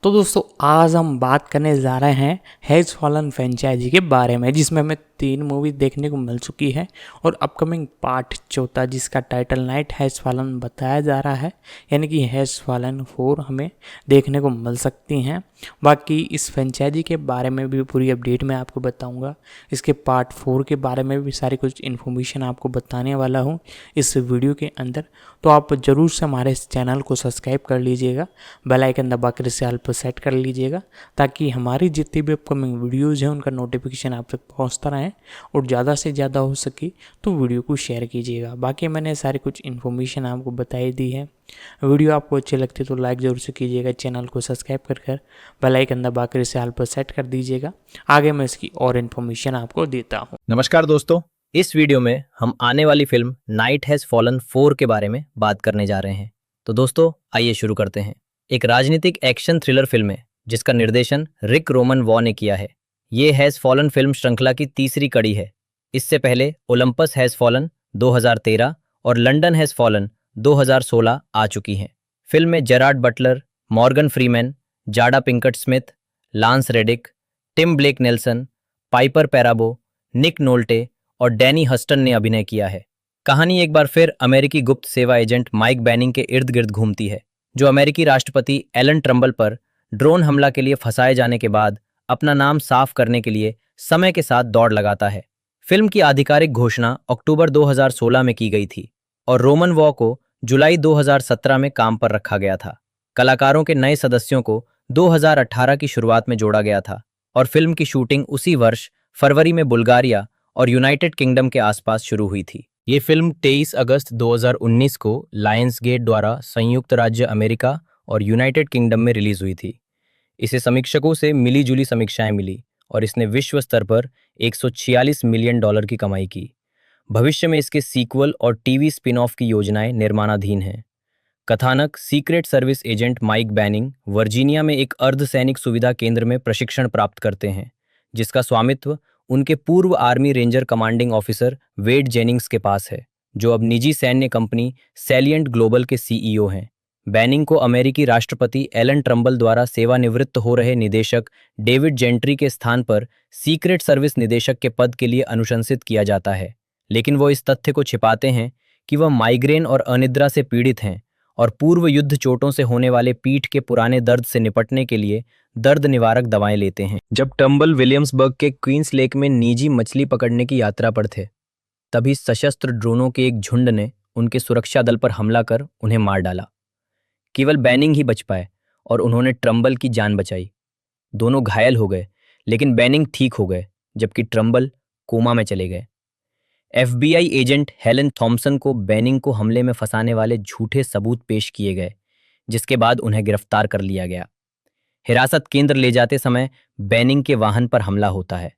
तो दोस्तों आज हम बात करने जा रहे हैं हैज़ फॉलन फ्रेंचाइजी के बारे में, जिसमें हमें 3 मूवी देखने को मिल चुकी है और अपकमिंग पार्ट चौथा जिसका टाइटल नाइट हैज़ फॉलन बताया जा रहा है, यानी कि हैज़ फॉलन 4 हमें देखने को मिल सकती हैं। बाकी इस फ्रेंचाइजी के बारे में भी पूरी अपडेट मैं आपको बताऊंगा। इसके पार्ट 4 के बारे में भी सारी कुछ इन्फॉर्मेशन आपको बताने वाला हूँ इस वीडियो के अंदर। तो आप ज़रूर से हमारे इस चैनल को सब्सक्राइब कर लीजिएगा, बेल आइकन दबा कर इसे ऑल पर सेट कर लीजिएगा ताकि हमारी जितनी भी अपकमिंग वीडियोज़ हैं उनका नोटिफिकेशन आप तक पहुंचता रहे और ज़्यादा से ज़्यादा हो सके तो वीडियो को शेयर कीजिएगा। बाकी मैंने सारी कुछ इन्फॉर्मेशन आपको बताई दी है। वीडियो आपको अच्छी लगती है तो लाइक ज़रूर से कीजिएगा, चैनल को सब्सक्राइब कर बेल आइकन दबा कर इसे ऑल पर सेट कर दीजिएगा। आगे मैं इसकी और इन्फॉर्मेशन आपको देता हूँ। नमस्कार दोस्तों, इस वीडियो में हम आने वाली फिल्म नाइट हैज़ फॉलन 4 के बारे में बात करने जा रहे हैं। तो दोस्तों आइए शुरू करते हैं। एक राजनीतिक एक्शन थ्रिलर फिल्म है जिसका निर्देशन रिक रोमन वॉ ने किया है। ये हैज़ फॉलन फिल्म श्रृंखला की तीसरी कड़ी है। इससे पहले ओलंपस हैज़ फॉलन 2013 और लंदन हैज़ फॉलन 2016 आ चुकी हैं। फिल्म में Gerard Butler, Morgan Freeman, Jada Pinkett Smith, Lance Reddick, Tim Blake Nelson, Piper Perabo, Nick Nolte और डैनी हस्टन ने अभिनय किया है। कहानी एक बार फिर अमेरिकी गुप्त सेवा एजेंट माइक बैनिंग के इर्द गिर्द घूमती है, जो अमेरिकी राष्ट्रपति एलन ट्रम्बल पर ड्रोन हमला के लिए फंसाए जाने के बाद अपना नाम साफ करने के लिए समय के साथ दौड़ लगाता है। फिल्म की आधिकारिक घोषणा अक्टूबर 2016 में की गई थी और रोमन वॉ को जुलाई 2017 में काम पर रखा गया था। कलाकारों के नए सदस्यों को 2018 की शुरुआत में जोड़ा गया था और फिल्म की शूटिंग उसी वर्ष फरवरी में बुल्गारिया और यूनाइटेड किंगडम के आसपास शुरू हुई थी। ये फिल्म 23 अगस्त 2019 को लायंसगेट द्वारा संयुक्त राज्य अमेरिका और यूनाइटेड किंगडम में रिलीज हुई थी। इसे समीक्षकों से मिली जुली समीक्षाएं मिली और इसने विश्व स्तर पर $146 मिलियन की कमाई की। भविष्य में इसके सीक्वल और टीवी स्पिन ऑफ की योजनाएं निर्माणाधीन हैं। कथानक secret service agent Mike Banning Virginia में एक अर्धसैनिक सुविधा केंद्र में प्रशिक्षण प्राप्त करते हैं, जिसका स्वामित्व उनके पूर्व आर्मी रेंजर कमांडिंग ऑफिसर वेड जेनिंग्स के पास है, जो अब निजी सैन्य कंपनी सैलिएंट ग्लोबल के सीईओ हैं। बैनिंग को अमेरिकी राष्ट्रपति एलन ट्रम्बल द्वारा सेवानिवृत्त हो रहे निदेशक डेविड जेंट्री के स्थान पर सीक्रेट सर्विस निदेशक के पद के लिए अनुशंसित किया जाता है, लेकिन वो इस तथ्य को छिपाते हैं कि वह माइग्रेन और अनिद्रा से पीड़ित हैं और पूर्व युद्ध चोटों से होने वाले पीठ के पुराने दर्द से निपटने के लिए दर्द निवारक दवाएं लेते हैं। जब टम्बल विलियम्सबर्ग के क्वींस लेक में निजी मछली पकड़ने की यात्रा पर थे, तभी सशस्त्र ड्रोनों के एक झुंड ने उनके सुरक्षा दल पर हमला कर उन्हें मार डाला। केवल बैनिंग ही बच पाए और उन्होंने ट्रम्बल की जान बचाई। दोनों घायल हो गए, लेकिन बैनिंग ठीक हो गए, जबकि ट्रम्बल कोमा में चले गए। एफबीआई एजेंट हेलन थॉम्सन को बैनिंग को हमले में फंसाने वाले झूठे सबूत पेश किए गए, जिसके बाद उन्हें गिरफ्तार कर लिया गया। हिरासत केंद्र ले जाते समय बैनिंग के वाहन पर हमला होता है,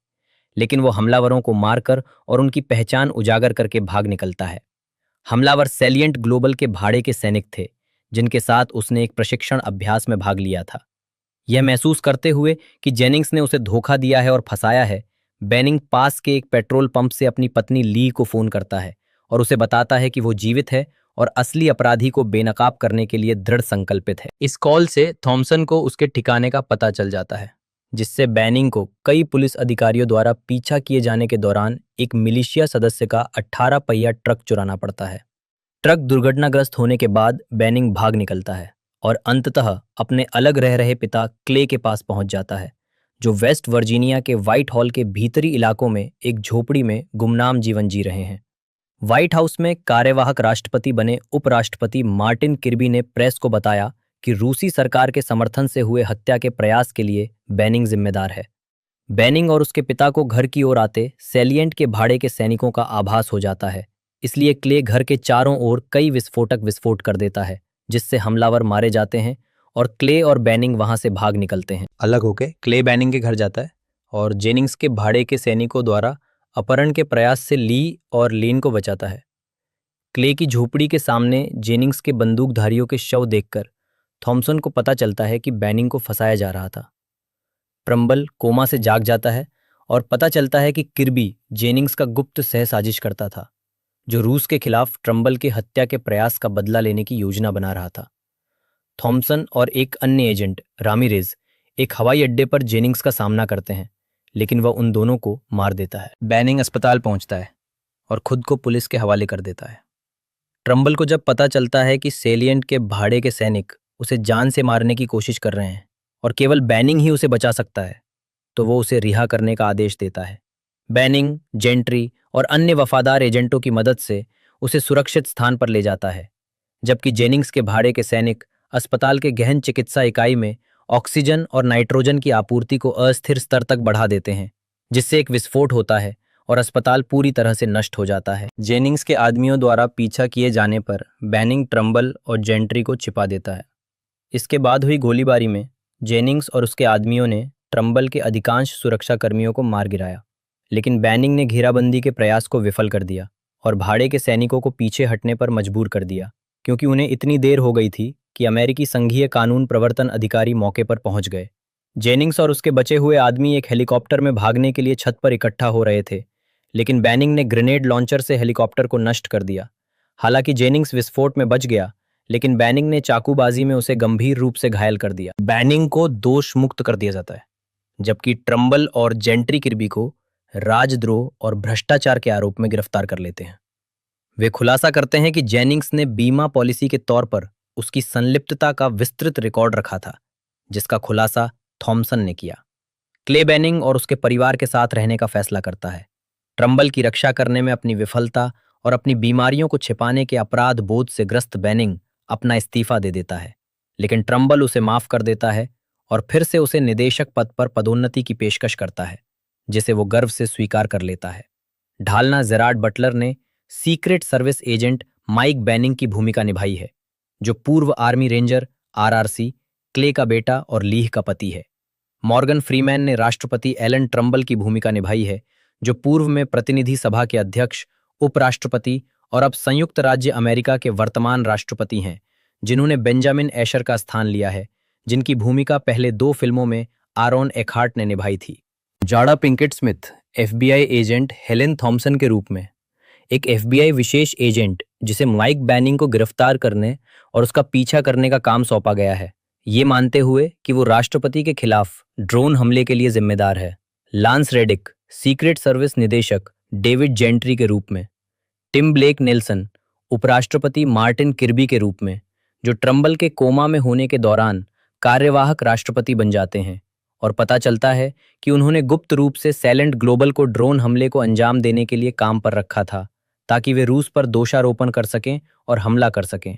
लेकिन वो हमलावरों को मारकर और उनकी पहचान उजागर करके भाग निकलता है। हमलावर सैलिएंट ग्लोबल के भाड़े के सैनिक थे, जिनके साथ उसने एक प्रशिक्षण अभ्यास में भाग लिया था। यह महसूस करते हुए कि जेनिंग्स ने उसे धोखा दिया है और फंसाया है, बैनिंग पास के एक पेट्रोल पंप से अपनी पत्नी ली को फोन करता है और उसे बताता है कि वो जीवित है और असली अपराधी को बेनकाब करने के लिए दृढ़ संकल्पित है। इस कॉल से थॉम्सन को उसके ठिकाने का पता चल जाता है, जिससे बैनिंग को कई पुलिस अधिकारियों द्वारा पीछा किए जाने के दौरान एक मिलिशिया सदस्य का 18 पहिया ट्रक चुराना पड़ता है। ट्रक दुर्घटनाग्रस्त होने के बाद बैनिंग भाग निकलता है और अंततः अपने अलग रह रहे पिता क्ले के पास पहुंच जाता है, जो वेस्ट वर्जीनिया के व्हाइट हॉल के भीतरी इलाकों में एक झोपड़ी में गुमनाम जीवन जी रहे हैं। व्हाइट हाउस में कार्यवाहक राष्ट्रपति बने उपराष्ट्रपति मार्टिन किर्बी ने प्रेस को बताया कि रूसी सरकार के समर्थन से हुए हत्या के प्रयास के लिए बैनिंग जिम्मेदार है। बैनिंग और उसके पिता को घर की ओर आते सैलिएंट के भाड़े के सैनिकों का आभास हो जाता है, इसलिए क्ले घर के चारों ओर कई विस्फोट कर देता है, जिससे हमलावर मारे जाते हैं और क्ले और बैनिंग वहां से भाग निकलते हैं। अलग होके क्ले बैनिंग के घर जाता है और जेनिंग्स के भाड़े के सैनिकों द्वारा अपहरण के प्रयास से ली और लेन को बचाता है। क्ले की झोपड़ी के सामने जेनिंग्स के बंदूकधारियों के शव देखकर थॉम्सन को पता चलता है कि बैनिंग को फंसाया जा रहा था। ट्रम्बल कोमा से जाग जाता है और पता चलता है कि किर्बी जेनिंग्स का गुप्त सह साजिश करता था, जो रूस के खिलाफ ट्रम्बल के हत्या के प्रयास का बदला लेने की योजना बना रहा था। थॉमसन और एक अन्य एजेंट रामिरेज एक हवाई अड्डे पर जेनिंग्स का सामना करते हैं, लेकिन वह उन दोनों को मार देता है। बैनिंग अस्पताल पहुंचता है और खुद को पुलिस के हवाले कर देता है। ट्रम्बल को जब पता चलता है कि सेलिएंट के भाड़े के सैनिक उसे जान से मारने की कोशिश कर रहे हैं और केवल बैनिंग ही उसे बचा सकता है, तो वो उसे रिहा करने का आदेश देता है। बैनिंग, जेंट्री और अन्य वफादार एजेंटों की मदद से उसे सुरक्षित स्थान पर ले जाता है, जबकि जेनिंग्स के भाड़े के सैनिक अस्पताल के गहन चिकित्सा इकाई में ऑक्सीजन और नाइट्रोजन की आपूर्ति को अस्थिर स्तर तक बढ़ा देते हैं, जिससे एक विस्फोट होता है और अस्पताल पूरी तरह से नष्ट हो जाता है। जेनिंग्स के आदमियों द्वारा पीछा किए जाने पर बैनिंग ट्रम्बल और जेंट्री को छिपा देता है। इसके बाद हुई गोलीबारी में जेनिंग्स और उसके आदमियों ने ट्रम्बल के अधिकांश सुरक्षा कर्मियों को मार गिराया, लेकिन बैनिंग ने घेराबंदी के प्रयास को विफल कर दिया और भाड़े के सैनिकों को पीछे हटने पर मजबूर कर दिया, क्योंकि उन्हें इतनी देर हो गई थी कि अमेरिकी संघीय कानून प्रवर्तन अधिकारी मौके पर पहुंच गए। जेनिंग्स और उसके बचे हुए आदमी एक हेलीकॉप्टर में भागने के लिए छत पर इकट्ठा हो रहे थे, लेकिन बैनिंग ने ग्रेनेड लॉन्चर से हेलीकॉप्टर को नष्ट कर दिया। हालांकि जेनिंग्स विस्फोट में बच गया, लेकिन बैनिंग ने चाकूबाजी में उसे गंभीर रूप से घायल कर दिया। बैनिंग को दोष मुक्त कर दिया जाता है, जबकि ट्रम्बल और जेंट्री किर्बी को राजद्रोह और भ्रष्टाचार के आरोप में गिरफ्तार कर लेते हैं। वे खुलासा करते हैं कि जेनिंग्स ने बीमा पॉलिसी के तौर पर उसकी संलिप्तता का विस्तृत रिकॉर्ड रखा था, जिसका खुलासा थॉमसन ने किया। क्ले बैनिंग और उसके परिवार के साथ रहने का फैसला करता है। ट्रम्बल की रक्षा करने में अपनी विफलता और अपनी बीमारियों को छिपाने के अपराध बोध से ग्रस्त बैनिंग अपना इस्तीफा दे देता है, लेकिन ट्रम्बल उसे माफ कर देता है और फिर से उसे निदेशक पद पर पदोन्नति की पेशकश करता है, जिसे वो गर्व से स्वीकार कर लेता है। ढालना जेरार्ड बटलर ने secret service agent Mike Banning की भूमिका निभाई है, जो पूर्व आर्मी रेंजर आरआरसी, क्ले का बेटा और लीह का पति है। मॉर्गन फ्रीमैन ने राष्ट्रपति एलन ट्रम्बल की भूमिका निभाई है, जो पूर्व में प्रतिनिधि सभा के अध्यक्ष, उपराष्ट्रपति और अब संयुक्त राज्य अमेरिका के वर्तमान राष्ट्रपति हैं, जिन्होंने बेंजामिन एशर का स्थान लिया है, जिनकी भूमिका पहले 2 फिल्मों में आरोन एखार्ट ने निभाई थी। Jada Pinkett Smith FBI agent Helen Thompson के रूप में, एक एफबीआई विशेष एजेंट जिसे माइक बैनिंग को गिरफ्तार करने और उसका पीछा करने का काम सौंपा गया है, ये मानते हुए कि वो राष्ट्रपति के खिलाफ ड्रोन हमले के लिए जिम्मेदार है। लांस रेडिक सीक्रेट सर्विस निदेशक डेविड जेंट्री के रूप में, टिम ब्लेक नेल्सन उपराष्ट्रपति मार्टिन किर्बी के रूप में, जो ट्रम्बल के कोमा में होने के दौरान कार्यवाहक राष्ट्रपति बन जाते हैं, और पता चलता है कि उन्होंने गुप्त रूप से सैलेंट ग्लोबल को ड्रोन हमले को अंजाम देने के लिए काम पर रखा था, ताकि वे रूस पर दोषारोपण कर सकें और हमला कर सकें।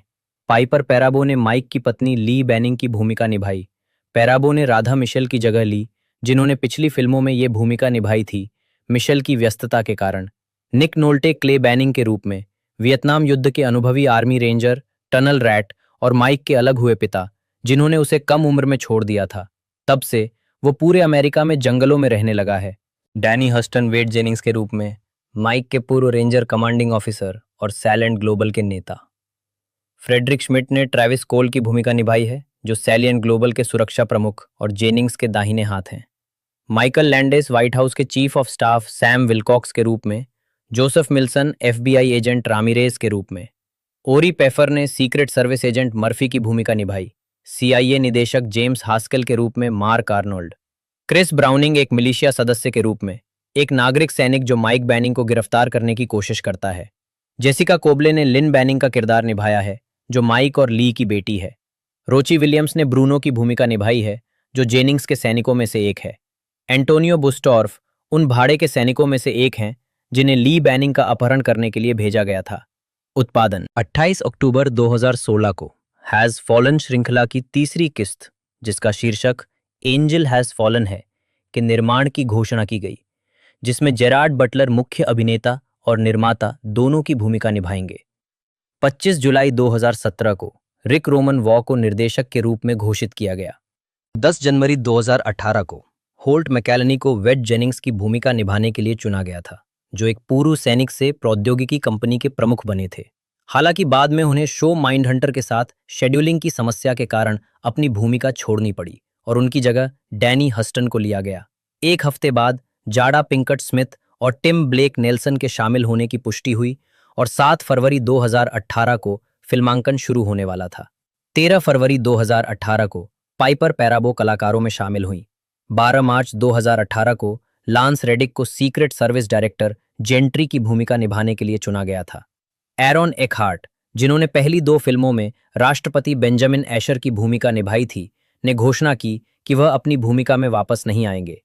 पाइपर पैराबो ने माइक की पत्नी ली बैनिंग की भूमिका निभाई। पैराबो ने राधा मिशेल की जगह ली, जिन्होंने पिछली फिल्मों में ये भूमिका निभाई थी, मिशेल की व्यस्तता के कारण। निक नोल्टे क्ले बैनिंग के रूप में, वियतनाम युद्ध के अनुभवी आर्मी रेंजर, टनल रैट और माइक के अलग हुए पिता, जिन्होंने उसे कम उम्र में छोड़ दिया था। तब से वो पूरे अमेरिका में जंगलों में रहने लगा है। डैनी हस्टन वेड जेनिंग्स के रूप में, माइक के पूर्व रेंजर कमांडिंग ऑफिसर और सैलेंट ग्लोबल के नेता। फ्रेडरिक श्मिट ने ट्रेविस कोल की भूमिका निभाई है, जो सैलिएंट ग्लोबल के सुरक्षा प्रमुख और जेनिंग्स के दाहिने हाथ हैं। माइकल लैंडेस व्हाइट हाउस के chief of staff Sam Wilcox के रूप में, Joseph Milne FBI agent Ramirez के रूप में। ओरी पेफर ने सीक्रेट सर्विस एजेंट मर्फी की भूमिका निभाई। सीआईए निदेशक जेम्स हास्केल के रूप में मार्क आर्नोल्ड। क्रिस ब्राउनिंग एक मिलिशिया सदस्य के रूप में, एक नागरिक सैनिक जो माइक बैनिंग को गिरफ्तार करने की कोशिश करता है। जेसिका कोबले ने लिन बैनिंग का किरदार निभाया है, जो माइक और ली की बेटी है। रोची विलियम्स ने ब्रूनो की भूमिका निभाई है, जो जेनिंग्स के सैनिकों में से एक है। एंटोनियो बुस्टॉर्फ उन भाड़े के सैनिकों में से एक हैं जिन्हें ली बैनिंग का अपहरण करने के लिए भेजा गया था। उत्पादन 28 अक्टूबर 2016 को हैज फॉलन श्रृंखला की तीसरी किस्त, जिसका शीर्षक एंजल हैज फॉलन है, के निर्माण की घोषणा की गई, जिसमें जेरार्ड बटलर मुख्य अभिनेता और निर्माता दोनों की भूमिका निभाएंगे। 25 जुलाई 2017 को रिक रोमन वॉ को निर्देशक के रूप में घोषित किया गया। 10 जनवरी 2018 को होल्ट मैकेलनी को वेड जेनिंग्स की भूमिका निभाने के लिए चुना गया था, जो एक पूर्व सैनिक से प्रौद्योगिकी कंपनी के प्रमुख बने थे। हालांकि बाद में उन्हें शो माइंडहंटर के साथ शेड्यूलिंग की समस्या के कारण अपनी भूमिका छोड़नी पड़ी और उनकी जगह डैनी हस्टन को लिया गया। एक हफ्ते बाद जाडा पिंकेट स्मिथ और टिम ब्लेक नेल्सन के शामिल होने की पुष्टि हुई और 7 फरवरी 2018 को फिल्मांकन शुरू होने वाला था। 13 फरवरी 2018 को पाइपर पैराबो कलाकारों में शामिल हुई। 12 मार्च 2018 को लांस रेडिक को सीक्रेट सर्विस डायरेक्टर जेंट्री की भूमिका निभाने के लिए चुना गया था। एरॉन एकहार्ट, जिन्होंने पहली 2 फिल्मों में राष्ट्रपति बेंजामिन एशर की भूमिका निभाई थी, ने घोषणा की कि वह अपनी भूमिका में वापस नहीं आएंगे।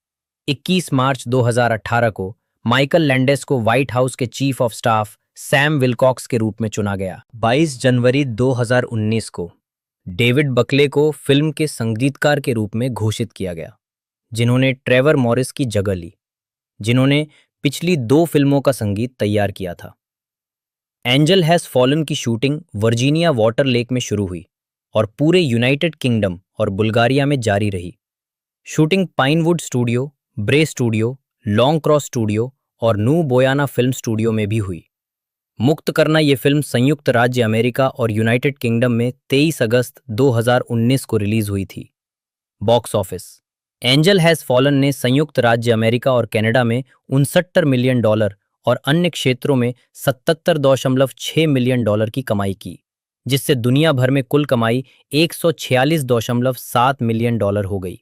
21 मार्च 2018 को माइकल लैंडेस को व्हाइट हाउस के chief of staff Sam Wilcox के रूप में चुना गया। 22 जनवरी 2019 को डेविड बकले को फिल्म के संगीतकार के रूप में घोषित किया गया, जिन्होंने ट्रेवर मॉरिस की जगह ली, जिन्होंने पिछली 2 फिल्मों का संगीत तैयार किया था। एंजल हैज फॉलन की शूटिंग वर्जीनिया वाटर लेक में शुरू हुई और पूरे यूनाइटेड किंगडम और बुल्गारिया में जारी रही। शूटिंग पाइनवुड स्टूडियो, ब्रे स्टूडियो, लॉन्ग क्रॉस स्टूडियो और न्यू बोयाना फिल्म स्टूडियो में भी हुई। मुक्त करना ये फिल्म संयुक्त राज्य अमेरिका और यूनाइटेड किंगडम में 23 अगस्त 2019 को रिलीज हुई थी। Box office. Angel has fallen ने संयुक्त राज्य अमेरिका और कनाडा में $69 मिलियन और अन्य क्षेत्रों में $77.6 मिलियन की कमाई की, जिससे दुनिया भर में कुल कमाई $146.7 मिलियन हो गई।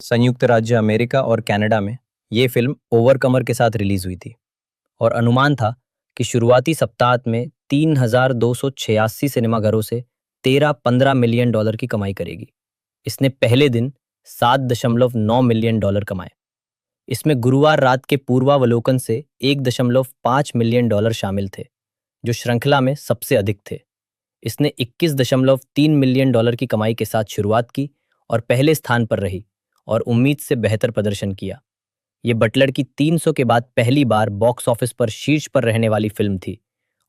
संयुक्त राज्य अमेरिका और कनाडा में ये फिल्म ओवरकमर के साथ रिलीज हुई थी और अनुमान था कि शुरुआती सप्ताह में 3,286 सिनेमाघरों से 13-15 मिलियन डॉलर की कमाई करेगी। इसने पहले दिन $7.9 मिलियन कमाए। इसमें गुरुवार रात के पूर्वावलोकन से $1.5 मिलियन शामिल थे, जो श्रृंखला में सबसे अधिक थे। इसने $21.3 मिलियन की कमाई के साथ शुरुआत की और पहले स्थान पर रही और उम्मीद से बेहतर प्रदर्शन किया। ये बटलर की 300 के बाद पहली बार बॉक्स ऑफिस पर शीर्ष पर रहने वाली फिल्म थी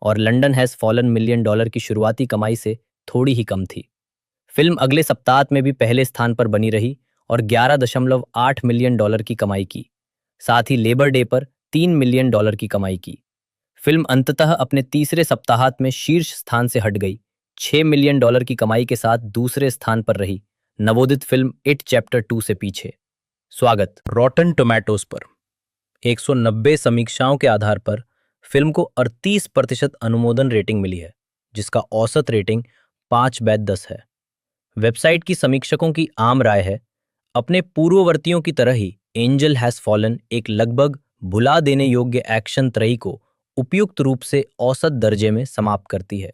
और London has fallen million dollar की शुरुआती कमाई से थोड़ी ही कम थी। फिल्म अगले सप्ताह में भी पहले स्थान पर बनी रही और $11.8 मिलियन की कमाई की, साथ ही लेबर डे पर $3 मिलियन की कमाई की। फिल्म अंततः अपने तीसरे सप्ताह में शीर्ष स्थान से हट गई, $6 मिलियन की कमाई के साथ दूसरे स्थान पर रही, नवोदित फिल्म इट चैप्टर 2 से पीछे। स्वागत। रॉटन टोमेटोज पर 190 समीक्षाओं के आधार पर फिल्म को 38% अनुमोदन रेटिंग मिली है, जिसका औसत रेटिंग 5/10 है। वेबसाइट की समीक्षकों की आम राय है, अपने पूर्ववर्तियों की तरह ही एंजल हैज फॉलन एक लगभग भुला देने योग्य एक्शन त्रयी को उपयुक्त रूप से औसत दर्जे में समाप्त करती है।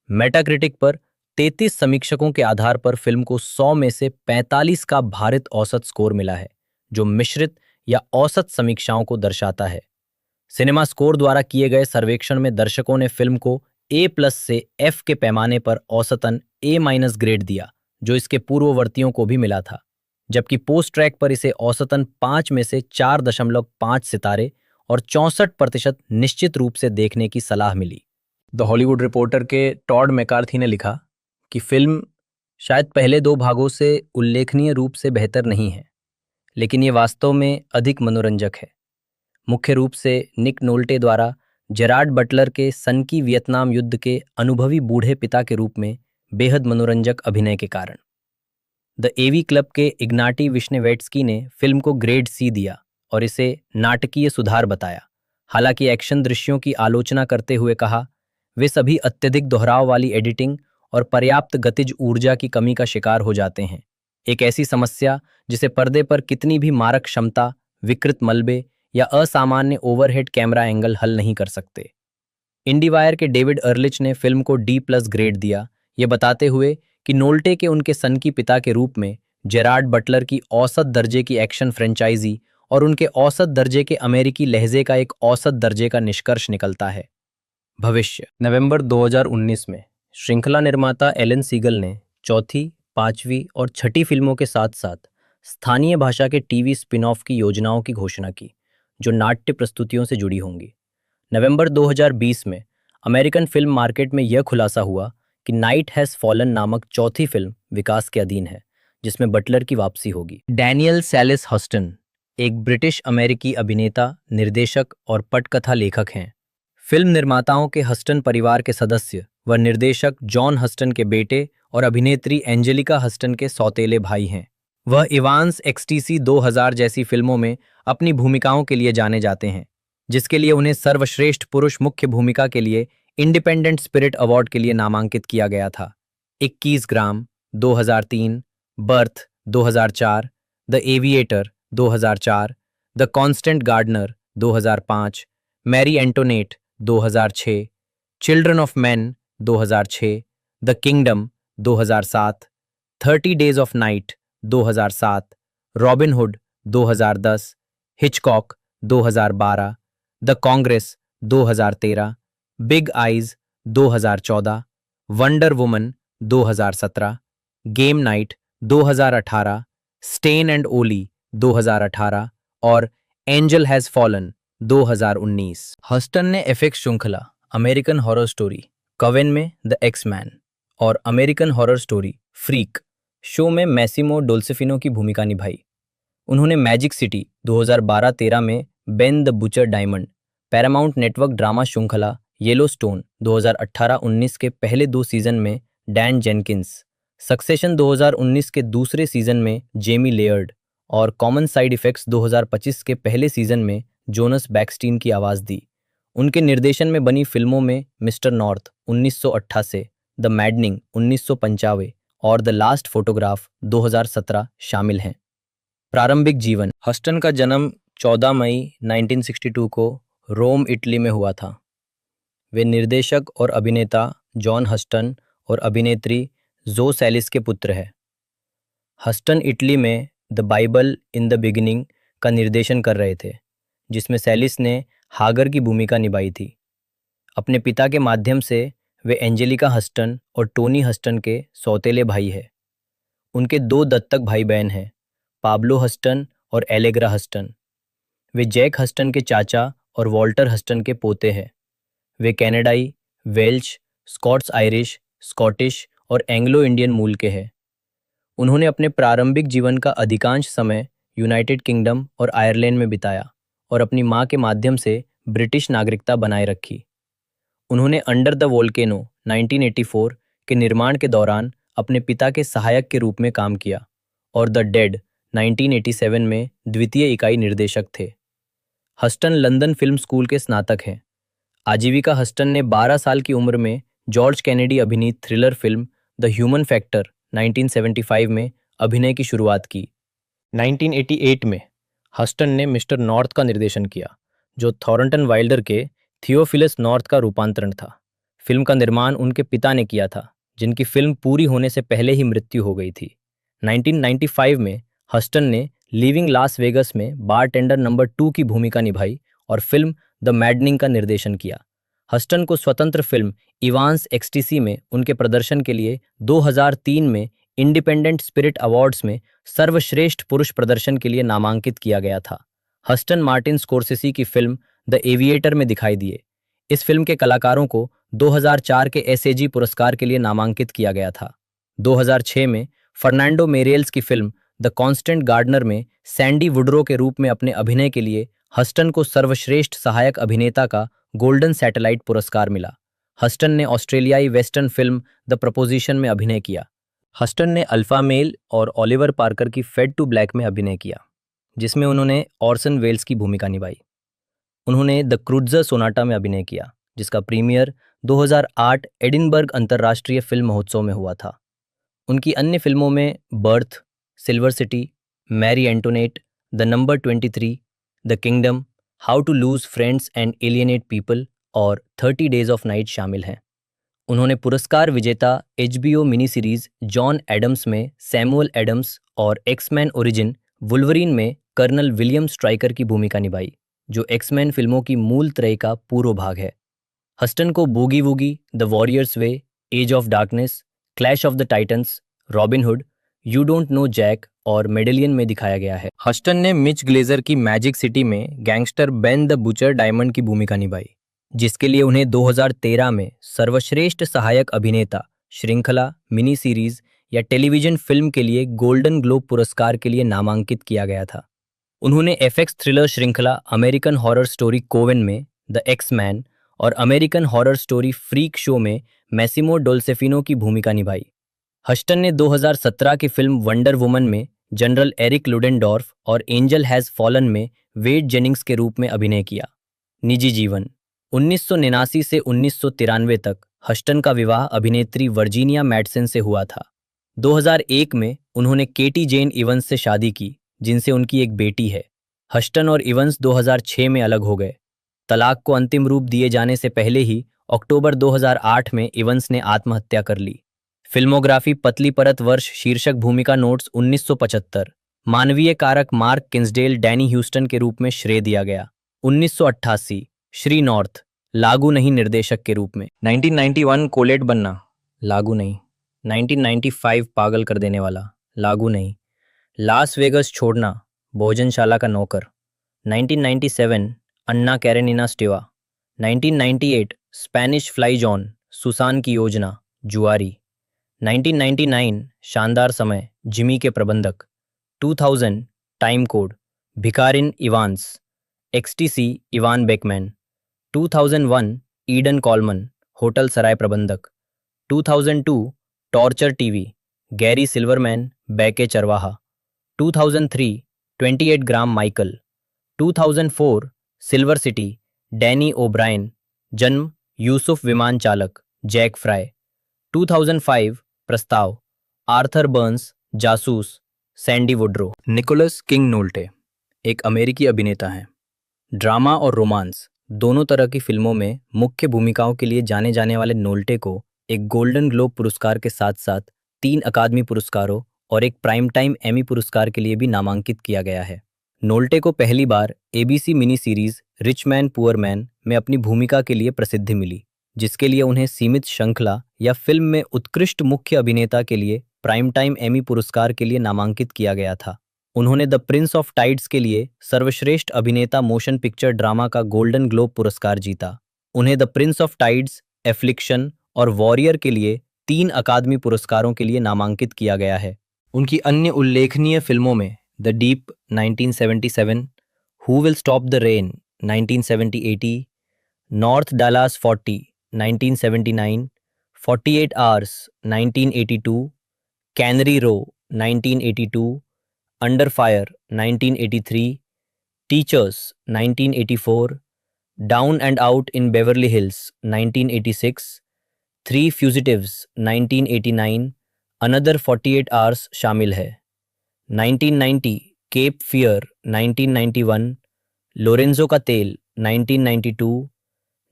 मेटाक्रिटिक पर 33 समीक्षकों के आधार पर फिल्म को 100 में से 45 का भारित औसत स्कोर मिला है, जो मिश्रित या औसत समीक्षाओं को दर्शाता है। सिनेमा स्कोर द्वारा किए गए सर्वेक्षण में दर्शकों ने फिल्म को A+ से F के पैमाने पर औसतन A- ग्रेड दिया, जो इसके पूर्ववर्तियों को भी मिला था, जबकि पोस्ट ट्रैक पर इसे औसतन 5 में से 4.5 सितारे और 64% निश्चित रूप से देखने की सलाह मिली। द हॉलीवुड रिपोर्टर के टॉड मैकार्थी ने लिखा कि फिल्म शायद पहले 2 भागों से उल्लेखनीय रूप से बेहतर नहीं है, लेकिन ये वास्तव में अधिक मनोरंजक है, मुख्य रूप से निक नोल्टे द्वारा जेरार्ड बटलर के सन की वियतनाम युद्ध के अनुभवी बूढ़े पिता के रूप में बेहद मनोरंजक अभिनय के कारण। द एवी क्लब के इग्नाटी विश्नेवेट्स्की ने फिल्म को ग्रेड C दिया और इसे नाटकीय सुधार बताया, हालांकि एक्शन दृश्यों की आलोचना करते हुए कहा, वे सभी अत्यधिक दोहराव वाली एडिटिंग और पर्याप्त गतिज ऊर्जा की कमी का शिकार हो जाते हैं, एक ऐसी समस्या जिसे पर्दे पर कितनी भी मारक क्षमता, विकृत मलबे या असामान्य ओवरहेड कैमरा एंगल हल नहीं कर सकते। इंडीवायर के डेविड अर्लिच ने फिल्म को D+ ग्रेड दिया, ये बताते हुए कि नोल्टे के उनके सन की पिता के रूप में जेरार्ड बटलर की औसत दर्जे की एक्शन फ्रेंचाइजी और उनके औसत दर्जे के अमेरिकी लहजे का एक औसत दर्जे का निष्कर्ष निकलता है। भविष्य। नवंबर 2019 में श्रृंखला निर्माता एलन सीगल ने चौथी, 5वीं और 6ठी फिल्मों के साथ साथ स्थानीय भाषा के टीवी स्पिन ऑफ की योजनाओं की घोषणा की, जो नाट्य प्रस्तुतियों से जुड़ी होंगी। नवंबर 2020 में अमेरिकन फिल्म मार्केट में यह खुलासा हुआ कि नाइट हैज फॉलन नामक चौथी फिल्म विकास के अधीन है, जिसमें बटलर की वापसी होगी। डैनियल सैलिस हस्टन एक ब्रिटिश अमेरिकी अभिनेता, निर्देशक और पटकथा लेखक हैं। फिल्म निर्माताओं के हस्टन परिवार के सदस्य व निर्देशक जॉन हस्टन के बेटे और अभिनेत्री एंजेलिका हस्टन के सौतेले भाई हैं। वह इवांस XTC 2000 जैसी फिल्मों में अपनी भूमिकाओं के लिए जाने जाते हैं, जिसके लिए उन्हें सर्वश्रेष्ठ पुरुष मुख्य भूमिका के लिए इंडिपेंडेंट स्पिरिट अवार्ड के लिए नामांकित किया गया था। 21 gram 2003, birth 2004, the aviator 2004, the constant gardener 2005, Marie Antoinette 2006, children of men 2006, the kingdom 2007, 30 days of night 2007, Robin Hood 2010, Hitchcock 2012, the congress 2013, big eyes 2014, wonder woman 2017, game night 2018, Stan and Ollie 2018 और angel has fallen 2019। हस्टन ने FX श्रृंखला American horror story कवेन में the X Men और American horror story freak show में Masimo डोल्सेफिनो की भूमिका निभाई। उन्होंने मैजिक सिटी 2012-13 में Ben the butcher diamond, Paramount network drama श्रृंखला येलोस्टोन 2018-19 के पहले 2 सीजन में डैन जेनकिंस, सक्सेशन 2019 के दूसरे सीजन में जेमी लेयर्ड और कॉमन साइड इफेक्ट्स 2025 के पहले सीजन में जोनस बैक्सटीन की आवाज़ दी। उनके निर्देशन में बनी फिल्मों में मिस्टर नॉर्थ 1988, द मैडनिंग 1995 और द लास्ट फोटोग्राफ 2017 शामिल हैं। प्रारंभिक जीवन। हस्टन का जन्म 14 मई 1962 को रोम, इटली में हुआ था। वे निर्देशक और अभिनेता जॉन हस्टन और अभिनेत्री जो सैलिस के पुत्र हैं। हस्टन इटली में the Bible in the beginning का निर्देशन कर रहे थे, जिसमें सैलिस ने हागर की भूमिका निभाई थी। अपने पिता के माध्यम से वे एंजेलिका हस्टन और टोनी हस्टन के सौतेले भाई हैं। उनके 2 दत्तक भाई बहन हैं, पाब्लो हस्टन और एलेग्रा हस्टन। वे जैक हस्टन के चाचा और वॉल्टर हस्टन के पोते हैं। वे कनाडाई, वेल्श, स्कॉट्स आयरिश, स्कॉटिश और एंग्लो इंडियन मूल के हैं। उन्होंने अपने प्रारंभिक जीवन का अधिकांश समय यूनाइटेड किंगडम और आयरलैंड में बिताया और अपनी मां के माध्यम से ब्रिटिश नागरिकता बनाए रखी। उन्होंने अंडर द वोल्केनो 1984 के निर्माण के दौरान अपने पिता के सहायक के रूप में काम किया और द डेड 1987 में द्वितीय इकाई निर्देशक थे। हस्टन लंदन फिल्म स्कूल के स्नातक हैं। आजीविका हस्टन ने 12 साल की उम्र में जॉर्ज कैनेडी अभिनीत thriller film the human factor 1975 में अभिनय की शुरुआत की। 1988 में हस्टन ने मिस्टर नॉर्थ का निर्देशन किया, जो थॉरंटन वाइल्डर के थियोफिलस नॉर्थ का रूपांतरण था। फिल्म का निर्माण उनके पिता ने किया था, जिनकी फिल्म पूरी होने से पहले ही मृत्यु हो गई थी। 1995 में हस्टन ने लिविंग लास वेगस में बारटेंडर नंबर 2 की भूमिका निभाई और फिल्म द मैडनिंग का निर्देशन किया। हस्टन को स्वतंत्र फिल्म इवांस एक्सटीसी में उनके प्रदर्शन के लिए 2003 में इंडिपेंडेंट स्पिरिट अवार्ड्स में सर्वश्रेष्ठ पुरुष प्रदर्शन के लिए नामांकित किया गया था। हस्टन मार्टिन स्कोर्सेसी की फिल्म द एविएटर में दिखाई दिए। इस फिल्म के कलाकारों को 2004 के एसएजी पुरस्कार के लिए नामांकित किया गया था। 2006 में फर्नांडो मेरेल्स की फिल्म द कांस्टेंट गार्डनर में सैंडी वुडरो के रूप में अपने अभिनय के लिए हस्टन को सर्वश्रेष्ठ सहायक अभिनेता का गोल्डन सैटेलाइट पुरस्कार मिला। हस्टन ने ऑस्ट्रेलियाई वेस्टर्न फिल्म द प्रपोजिशन में अभिनय किया। हस्टन ने अल्फा मेल और ओलिवर पार्कर की फेड टू ब्लैक में अभिनय किया, जिसमें उन्होंने ऑर्सन वेल्स की भूमिका निभाई। उन्होंने द क्रूज़र सोनाटा में अभिनय किया, जिसका प्रीमियर 2008 एडिनबर्ग अंतर्राष्ट्रीय फिल्म महोत्सव में हुआ था। उनकी अन्य फिल्मों में birth, silver city, Marie Antoinette, the number 23, the kingdom, how to lose friends and alienate people और 30 डेज ऑफ नाइट शामिल हैं। उन्होंने पुरस्कार विजेता HBO mini series John Adams में सैमुअल एडम्स और एक्समैन ओरिजिन वुल्वरीन में कर्नल विलियम स्ट्राइकर की भूमिका निभाई, जो एक्समैन फिल्मों की मूल त्रय का पूर्व भाग है। हस्टन को boogie woogie, the warriors way, age of darkness, clash of the titans, Robin Hood, you don't know Jack और मेडेलियन में दिखाया गया है। हस्टन ने मिच ग्लेजर की मैजिक सिटी में gangster Ben the butcher diamond की भूमिका निभाई, जिसके लिए उन्हें 2013 में सर्वश्रेष्ठ सहायक अभिनेता, श्रृंखला, मिनी सीरीज या टेलीविजन फिल्म के लिए गोल्डन ग्लोब पुरस्कार के लिए नामांकित किया गया था। उन्होंने एफएक्स थ्रिलर श्रृंखला अमेरिकन हॉरर स्टोरी कोवेन में द एक्स-मैन और American horror story freak show में मैसिमो डोल्सेफिनो की भूमिका निभाई। हस्टन ने 2017 की फिल्म वंडर वुमन में जनरल एरिक लुडेनडॉर्फ और एंजल हैज फॉलन में वेड जेनिंग्स के रूप में अभिनय किया। निजी जीवन। 1989 से 1993 तक हस्टन का विवाह अभिनेत्री वर्जीनिया मैडसन से हुआ था। 2001 में उन्होंने केटी जेन इवंस से शादी की, जिनसे उनकी एक बेटी है। हस्टन और इवंस 2006 में अलग हो गए। तलाक को अंतिम रूप दिए जाने से पहले ही अक्टूबर 2008 में इवंस ने आत्महत्या कर ली। फिल्मोग्राफी पतली परत वर्ष शीर्षक भूमिका नोट्स 1975 मानवीय कारक मार्क किंसडेल डैनी ह्यूस्टन के रूप में श्रेय दिया गया। 1988 श्री नॉर्थ लागू नहीं निर्देशक के रूप में। 1991 कोलेट बनना लागू नहीं। 1995 पागल कर देने वाला लागू नहीं। लास वेगस छोड़ना भोजनशाला का नौकर। 1997 Anna Karenina Stiva. 1998 Spanish fly John Susan की योजना जुआरी। 1999 शानदार समय जिमी के प्रबंधक। 2000 टाइम कोड भिकारिन Evans XTC Ivan Beckman. 2001 Eden Colman hotel सराय प्रबंधक। 2002 टॉर्चर टीवी गैरी सिल्वरमैन बैके चरवाहा। 2003 28 gram Michael. 2004 silver city Danny O'Brien जन्म यूसुफ विमान चालक जैक फ्राई। 2005 प्रस्ताव आर्थर बर्न्स जासूस Sandy Woodrow. Nicholas King Nolte एक अमेरिकी अभिनेता हैं। ड्रामा और रोमांस दोनों तरह की फिल्मों में मुख्य भूमिकाओं के लिए जाने जाने वाले नोल्टे को एक गोल्डन ग्लोब पुरस्कार के साथ साथ 3 अकादमी पुरस्कारों और एक प्राइम टाइम एमी पुरस्कार के लिए भी नामांकित किया गया है। नोल्टे को पहली बार ABC mini series rich man poor man में अपनी भूमिका के लिए प्रसिद्धि मिली, जिसके लिए उन्हें सीमित श्रृंखला या फिल्म में उत्कृष्ट मुख्य अभिनेता के लिए प्राइम टाइम एमी पुरस्कार के लिए नामांकित किया गया था। उन्होंने द प्रिंस ऑफ टाइड्स के लिए सर्वश्रेष्ठ अभिनेता मोशन पिक्चर ड्रामा का गोल्डन ग्लोब पुरस्कार जीता। उन्हें the Prince of tides, affliction और वॉरियर के लिए 3 अकादमी पुरस्कारों के लिए नामांकित किया गया है। उनकी अन्य उल्लेखनीय फिल्मों में the deep 1977, who will stop the rain 1970-80, North Dallas 40 1979, 48 hours 1982, cannery row 1982, under fire 1983, teachers 1984, down and out in Beverly Hills 1986, 3 fugitives 1989, another 48 hours शामिल है। 1990 केप फियर 1991, लोरेंजो का तेल 1992,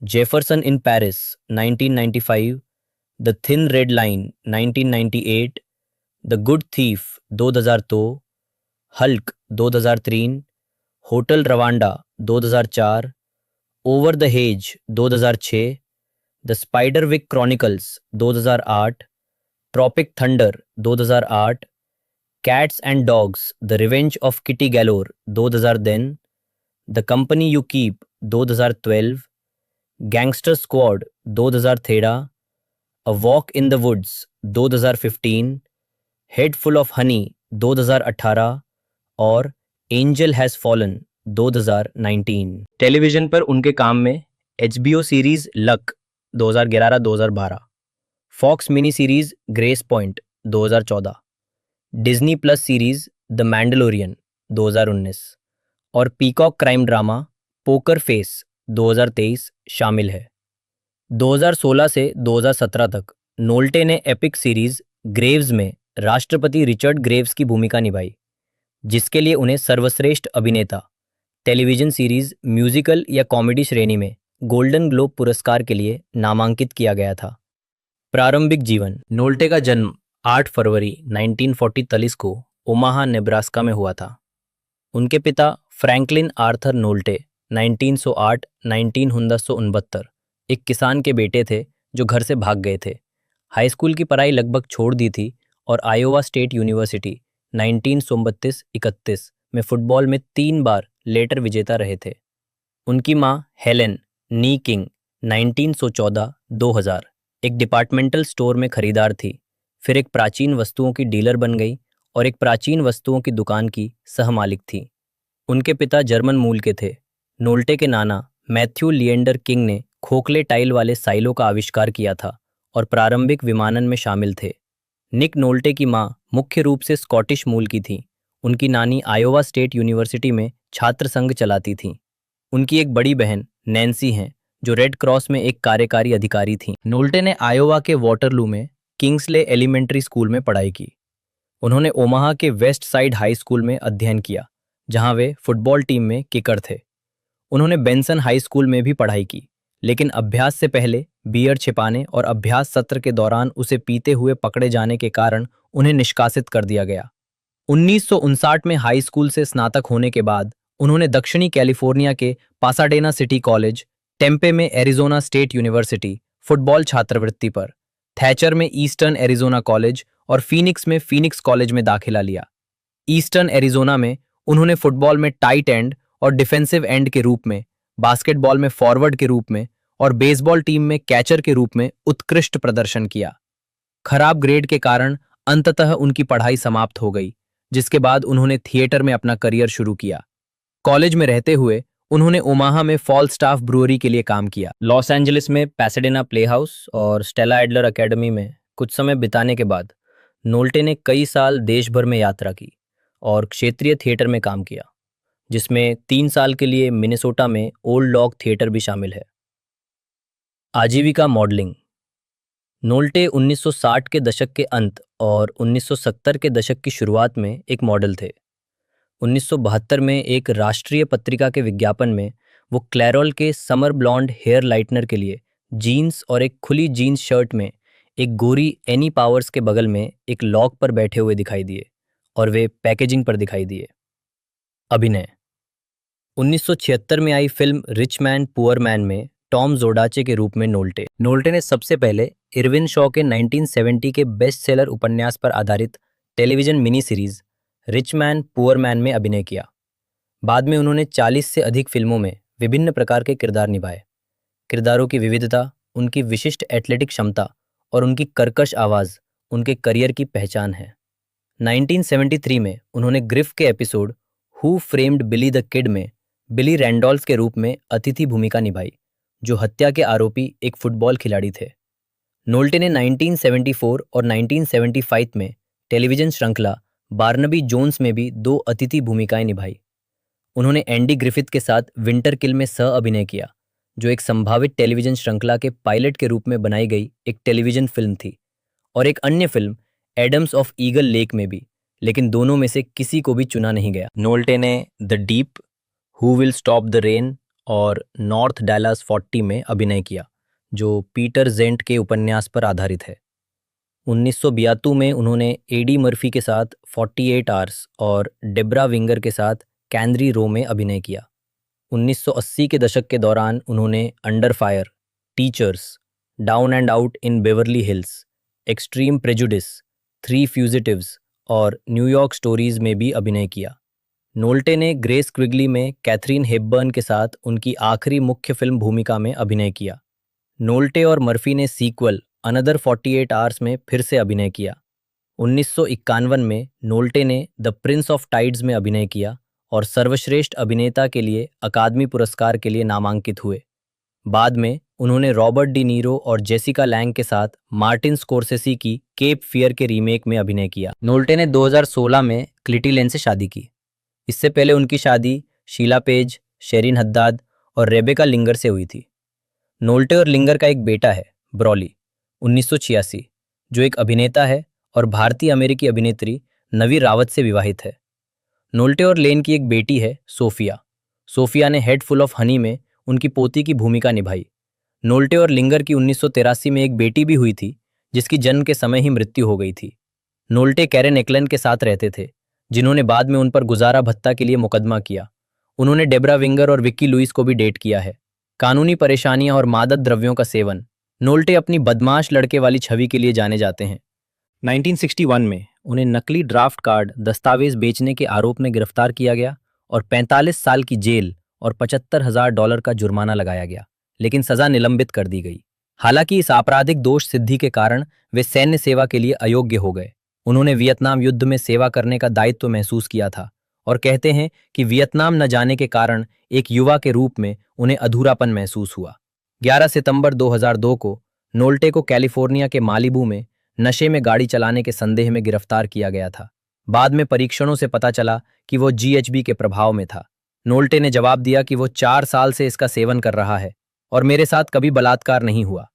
Jefferson in Paris 1995, the thin red line 1998, the good thief 2002, Hulk 2003, hotel Rwanda 2004, over the hedge 2006, the Spiderwick chronicles 2008, tropic thunder 2008, cats and dogs the revenge of Kitty Galore 2010, the company you keep 2012, gangster squad 2013, a walk in the woods 2015, head full of honey 2018 और angel has fallen 2019। Television पर उनके काम में HBO series luck 2011-2012, Fox mini series Gracepoint 2014, Disney plus series the Mandalorian 2019 और Peacock crime drama poker face 2023 शामिल है। 2016 से 2017 तक नोल्टे ने एपिक सीरीज ग्रेव्स में राष्ट्रपति रिचर्ड ग्रेव्स की भूमिका निभाई, जिसके लिए उन्हें सर्वश्रेष्ठ अभिनेता टेलीविजन सीरीज म्यूजिकल या कॉमेडी श्रेणी में गोल्डन ग्लोब पुरस्कार के लिए नामांकित किया गया था। प्रारंभिक जीवन नोल्टे का जन्म 8 फरवरी 1943 को ओमाहा नेब्रास्का में हुआ था। उनके पिता फ्रैंकलिन आर्थर नोल्टे 1908-1969 एक किसान के बेटे थे जो घर से भाग गए थे। हाई स्कूल की पढ़ाई लगभग छोड़ दी थी और आयोवा स्टेट यूनिवर्सिटी 1932-31 में फुटबॉल में 3 बार लेटर विजेता रहे थे। उनकी मां हेलेन नी किंग 1914-2000 एक डिपार्टमेंटल स्टोर में खरीदार थी, फिर एक प्राचीन वस्तुओं की डीलर बन गई और एक प्राचीन वस्तुओं की दुकान की सहमालिक थी। उनके पिता जर्मन मूल के थे। नोल्टे के नाना मैथ्यू लिएंडर किंग ने खोखले टाइल वाले साइलो का आविष्कार किया था और प्रारंभिक विमानन में शामिल थे। निक नोल्टे की मां मुख्य रूप से स्कॉटिश मूल की थी। उनकी नानी आयोवा स्टेट यूनिवर्सिटी में छात्र संघ चलाती थीं। उनकी एक बड़ी बहन नैन्सी हैं जो रेड क्रॉस में एक कार्यकारी अधिकारी थीं। नोल्टे ने आयोवा के वाटरलू में किंग्सले एलिमेंट्री स्कूल में पढ़ाई की। उन्होंने ओमाहा के वेस्ट साइड हाई स्कूल में अध्ययन किया, जहां वे फुटबॉल टीम में किकर थे। उन्होंने बेंसन हाई स्कूल में भी पढ़ाई की, लेकिन अभ्यास से पहले बियर छिपाने और अभ्यास सत्र के दौरान उसे पीते हुए पकड़े जाने के कारण उन्हें निष्कासित कर दिया गया। 1959 में हाई स्कूल से स्नातक होने के बाद उन्होंने दक्षिणी कैलिफोर्निया के पासाडेना सिटी कॉलेज, टेम्पे में एरिजोना स्टेट यूनिवर्सिटी फुटबॉल छात्रवृत्ति पर, थैचर में ईस्टर्न एरिजोना कॉलेज और फीनिक्स में फीनिक्स कॉलेज में दाखिला लिया। ईस्टर्न एरिजोना में उन्होंने फुटबॉल में टाइट एंड और डिफेंसिव एंड के रूप में, बास्केटबॉल में फॉरवर्ड के रूप में और बेसबॉल टीम में कैचर के रूप में उत्कृष्ट प्रदर्शन किया। खराब ग्रेड के कारण अंततः उनकी पढ़ाई समाप्त हो गई, जिसके बाद उन्होंने थिएटर में अपना करियर शुरू किया। कॉलेज में रहते हुए उन्होंने ओमाहा में फॉलस्टाफ ब्रूअरी के लिए काम किया। लॉस एंजलिस में पैसाडेना प्लेहाउस और स्टेला एडलर एकेडमी में कुछ समय बिताने के बाद नोल्टे ने कई साल देश भर में यात्रा की और क्षेत्रीय थिएटर में काम किया, जिसमें 3 साल के लिए मिनेसोटा में ओल्ड लॉग थिएटर भी शामिल है। आजीविका मॉडलिंग। नोल्टे 1960 के दशक के अंत और 1970 के दशक की शुरुआत में एक मॉडल थे। 1972 में एक राष्ट्रीय पत्रिका के विज्ञापन में वो क्लैरोल के समर ब्लॉन्ड हेयर लाइटनर के लिए जीन्स और एक खुली जीन्स शर्ट में एक गोरी एनी पावर्स के बगल में एक लॉग पर बैठे हुए दिखाई दिए और वे पैकेजिंग पर दिखाई दिए। अभिनय। 1976 में आई film rich man poor man में टॉम जोडाचे के रूप में नोल्टे ने सबसे पहले इरविन शॉ के 1970 के बेस्ट सेलर उपन्यास पर आधारित television mini series rich man poor man में अभिनय किया। बाद में उन्होंने 40 से अधिक फिल्मों में विभिन्न प्रकार के किरदार निभाए। किरदारों की विविधता, उनकी विशिष्ट एथलेटिक क्षमता और उनकी कर्कश आवाज़ उनके करियर की पहचान है। 1973 में उन्होंने ग्रिफ के episode who framed Billy the Kid में बिली रैंडोल्फ के रूप में अतिथि भूमिका निभाई, जो हत्या के आरोपी एक फुटबॉल खिलाड़ी थे। नोल्टे ने 1974 और 1975 में टेलीविजन श्रृंखला बार्नबी जोन्स में भी 2 अतिथि भूमिकाएं निभाई। उन्होंने एंडी ग्रिफिथ के साथ विंटर किल में सह अभिनय किया, जो एक संभावित टेलीविजन श्रृंखला के पायलट के रूप में बनाई गई एक टेलीविजन फिल्म थी, और एक अन्य film Adams of Eagle Lake में भी, लेकिन दोनों में से किसी को भी चुना नहीं गया। नोल्टे ने the deep, who will stop the rain और नॉर्थ डैलास 40 में अभिनय किया, जो पीटर जेंट के उपन्यास पर आधारित है। 1982 में उन्होंने एडी मर्फी के साथ 48 आवर्स और डेब्रा विंगर के साथ कैंद्री रो में अभिनय किया। 1980 के दशक के दौरान उन्होंने under fire, teachers, down and out in Beverly hills, extreme prejudice, 3 fugitives और न्यूयॉर्क स्टोरीज में भी अभिनय किया। नोल्टे ने ग्रेस क्विगली में कैथरीन हेपबर्न के साथ उनकी आखिरी मुख्य फिल्म भूमिका में अभिनय किया। नोल्टे और मर्फी ने सीक्वल अनदर 48 आवर्स में फिर से अभिनय किया। 1951 में नोल्टे ने द प्रिंस ऑफ टाइड्स में अभिनय किया और सर्वश्रेष्ठ अभिनेता के लिए अकादमी पुरस्कार के लिए नामांकित हुए। बाद में उन्होंने रॉबर्ट डी नीरो और जेसिका लैंग के साथ मार्टिन स्कोर्सेसी की केप फियर के रीमेक में अभिनय किया। नोल्टे ने 2016 में क्लिटी लेन से शादी की। इससे पहले उनकी शादी शीला पेज, शेरिन हद्दाद और रेबेका लिंगर से हुई थी। नोल्टे और लिंगर का एक बेटा है, ब्रॉली, 1986, जो एक अभिनेता है और भारतीय अमेरिकी अभिनेत्री नवी रावत से विवाहित है। नोल्टे और लेन की एक बेटी है, सोफिया। सोफिया ने हेड फुल ऑफ हनी में उनकी पोती की भूमिका निभाई। नोल्टे और लिंगर की 1983 में एक बेटी भी हुई थी, जिसकी जन्म के समय ही मृत्यु हो गई थी। नोल्टे कैरेन एक्लन के साथ रहते थे, जिन्होंने बाद में उन पर गुजारा भत्ता के लिए मुकदमा किया। उन्होंने डेब्रा विंगर और विक्की लुइस को भी डेट किया है। कानूनी परेशानियां और मादक द्रव्यों का सेवन। नोल्टे अपनी बदमाश लड़के वाली छवि के लिए जाने जाते हैं। 1961 में उन्हें नकली ड्राफ्ट कार्ड दस्तावेज बेचने के आरोप में गिरफ्तार किया गया और 45 साल की जेल और $75,000 का जुर्माना लगाया गया, लेकिन सजा निलंबित कर दी गई। हालांकि इस आपराधिक दोष सिद्धि के कारण वे सैन्य सेवा के लिए अयोग्य हो गए। उन्होंने वियतनाम युद्ध में सेवा करने का दायित्व महसूस किया था और कहते हैं कि वियतनाम न जाने के कारण एक युवा के रूप में उन्हें अधूरापन महसूस हुआ। 11 सितंबर 2002 को नोल्टे को कैलिफोर्निया के मालिबू में नशे में गाड़ी चलाने के संदेह में गिरफ्तार किया गया था। बाद में परीक्षणों से पता चला कि वो GHB के प्रभाव में था। नोल्टे ने जवाब दिया कि वो 4 साल से इसका सेवन कर रहा है। और मेरे साथ कभी बलात्कार नहीं हुआ।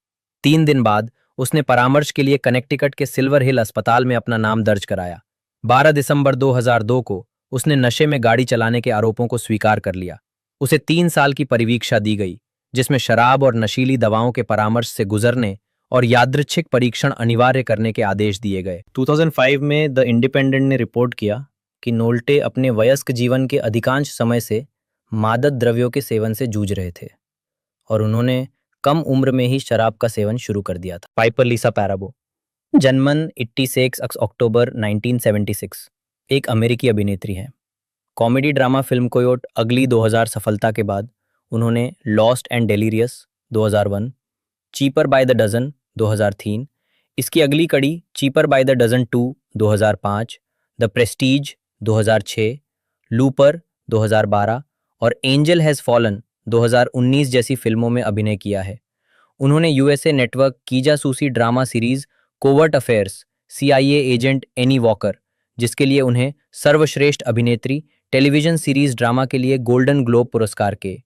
3 दिन बाद उसने परामर्श के लिए कनेक्टिकट के सिल्वर हिल अस्पताल में अपना नाम दर्ज कराया। 12 दिसंबर 2002 को उसने नशे में गाड़ी चलाने के आरोपों को स्वीकार कर लिया। उसे 3 साल की परिवीक्षा दी गई, जिसमें शराब और नशीली दवाओं के परामर्श से गुजरने और यादृच्छिक परीक्षण अनिवार्य करने के आदेश दिए गए। 2005 में द इंडिपेंडेंट ने रिपोर्ट किया कि नोल्टे अपने वयस्क जीवन के अधिकांश समय से मादक द्रव्यों के सेवन से जूझ रहे थे और उन्होंने कम उम्र में ही शराब का सेवन शुरू कर दिया था। पाइपर लिसा पैराबो, जन्मन 86 अक्टूबर 1976, एक अमेरिकी अभिनेत्री हैं। कॉमेडी ड्रामा फिल्म कोयोट अगली 2000 सफलता के बाद उन्होंने lost and delirious 2001, cheaper by the dozen 2003, इसकी अगली कड़ी cheaper by the dozen 2 2005, the prestige 2006, Looper 2012 और एंजल हैज़ फॉलन 2019 जैसी फिल्मों में अभिनय किया है। उन्होंने यूएसए नेटवर्क की जासूसी drama series covert affairs CIA agent any walker, जिसके लिए उन्हें सर्वश्रेष्ठ अभिनेत्री टेलीविजन सीरीज ड्रामा के लिए गोल्डन ग्लोब पुरस्कार के।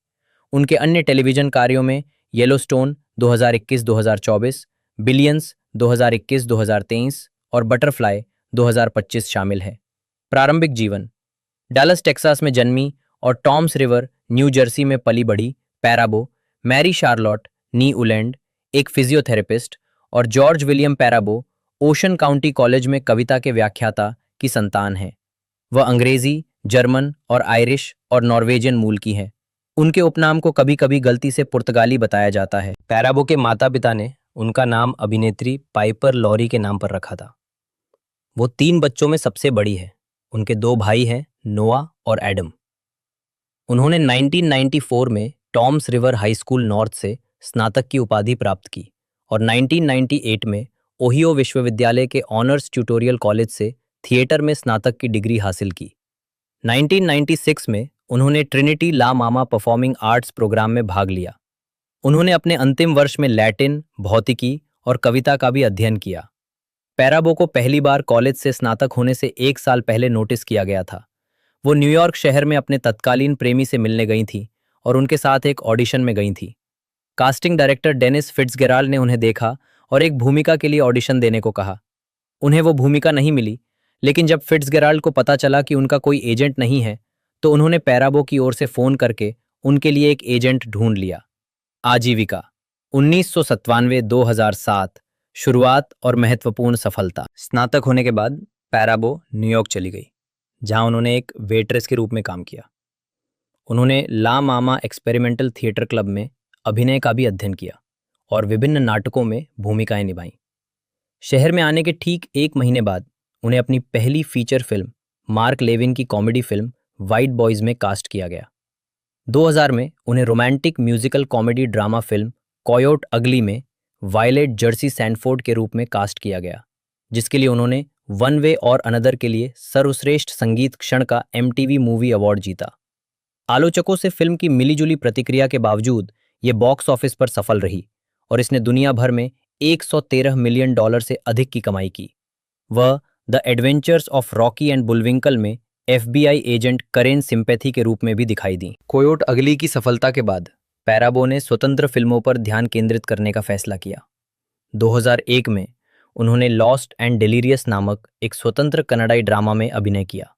उनके अन्य टेलीविजन कार्यों में येलोस्टोन 2021-2024, बिलियंस 2021-2023 और बटरफ्लाई 2025 शामिल है। प्रारंभिक जीवन: डैलस टेक्सास में जन्मी और टॉम्स रिवर न्यू जर्सी में पली बढ़ी पैराबो, मैरी शार्लॉट नी उलैंड, एक फिजियोथेरेपिस्ट, और George William Perabo, Ocean County College में कविता के व्याख्याता की संतान है। वह अंग्रेजी, जर्मन और आयरिश और नॉर्वेजियन मूल की हैं। उनके उपनाम को कभी कभी गलती से पुर्तगाली बताया जाता है। पैराबो के माता पिता ने उनका नाम अभिनेत्री पाइपर लॉरी के नाम पर रखा था। वो 3 बच्चों में सबसे बड़ी है। उनके 2 भाई हैं, नोआ और एडम। उन्होंने 1994 में Tom's river high school north से स्नातक की उपाधि प्राप्त की और 1998 में ओहियो विश्वविद्यालय के ऑनर्स ट्यूटोरियल कॉलेज से थिएटर में स्नातक की डिग्री हासिल की। 1996 में उन्होंने ट्रिनिटी ला मामा परफॉर्मिंग आर्ट्स प्रोग्राम में भाग लिया। उन्होंने अपने अंतिम वर्ष में लैटिन, भौतिकी और कविता का भी अध्ययन किया। पैराबो को पहली बार कॉलेज से स्नातक होने से 1 साल पहले नोटिस किया गया था। वो न्यूयॉर्क शहर में अपने तत्कालीन प्रेमी से मिलने गई थी और उनके साथ एक ऑडिशन में गई थी। कास्टिंग डायरेक्टर डेनिस फिट्जगेराल्ड ने उन्हें देखा और एक भूमिका के लिए ऑडिशन देने को कहा। उन्हें वो भूमिका नहीं मिली, लेकिन जब फिट्जगेराल्ड को पता चला कि उनका कोई एजेंट नहीं है, तो उन्होंने पैराबो की ओर से फ़ोन करके उनके लिए एक एजेंट ढूंढ लिया। आजीविका: 1997-2007, शुरुआत और महत्वपूर्ण सफलता। स्नातक होने के बाद पैराबो न्यूयॉर्क चली गई, जहां उन्होंने एक वेट्रेस के रूप में काम किया। उन्होंने ला मामा एक्सपेरिमेंटल थिएटर क्लब में अभिनय का भी अध्ययन किया और विभिन्न नाटकों में भूमिकाएं निभाईं। शहर में आने के ठीक 1 महीने बाद उन्हें अपनी पहली फीचर फिल्म मार्क लेविन की कॉमेडी फिल्म वाइट बॉयज में कास्ट किया गया। 2000 में उन्हें romantic musical comedy drama film कोयोट अगली में वायलेट जर्सी सैंडफोर्ड के रूप में कास्ट किया गया, जिसके लिए उन्होंने वन वे और अनदर के लिए सर्वश्रेष्ठ संगीत क्षण का MTV मूवी अवार्ड जीता। आलोचकों से फिल्म की मिलीजुली प्रतिक्रिया के बावजूद ये बॉक्स ऑफिस पर सफल रही और इसने दुनिया भर में $113 मिलियन से अधिक की कमाई की। वह the adventures of Rocky and Bullwinkle में FBI एजेंट करेन सिंपैथी के रूप में भी दिखाई दी। कोयोट अगली की सफलता के बाद पैराबो ने स्वतंत्र फिल्मों पर ध्यान केंद्रित करने का फैसला किया। 2001 में उन्होंने लॉस्ट एंड डेलीरियस नामक एक स्वतंत्र कन्नड़ाई ड्रामा में अभिनय किया,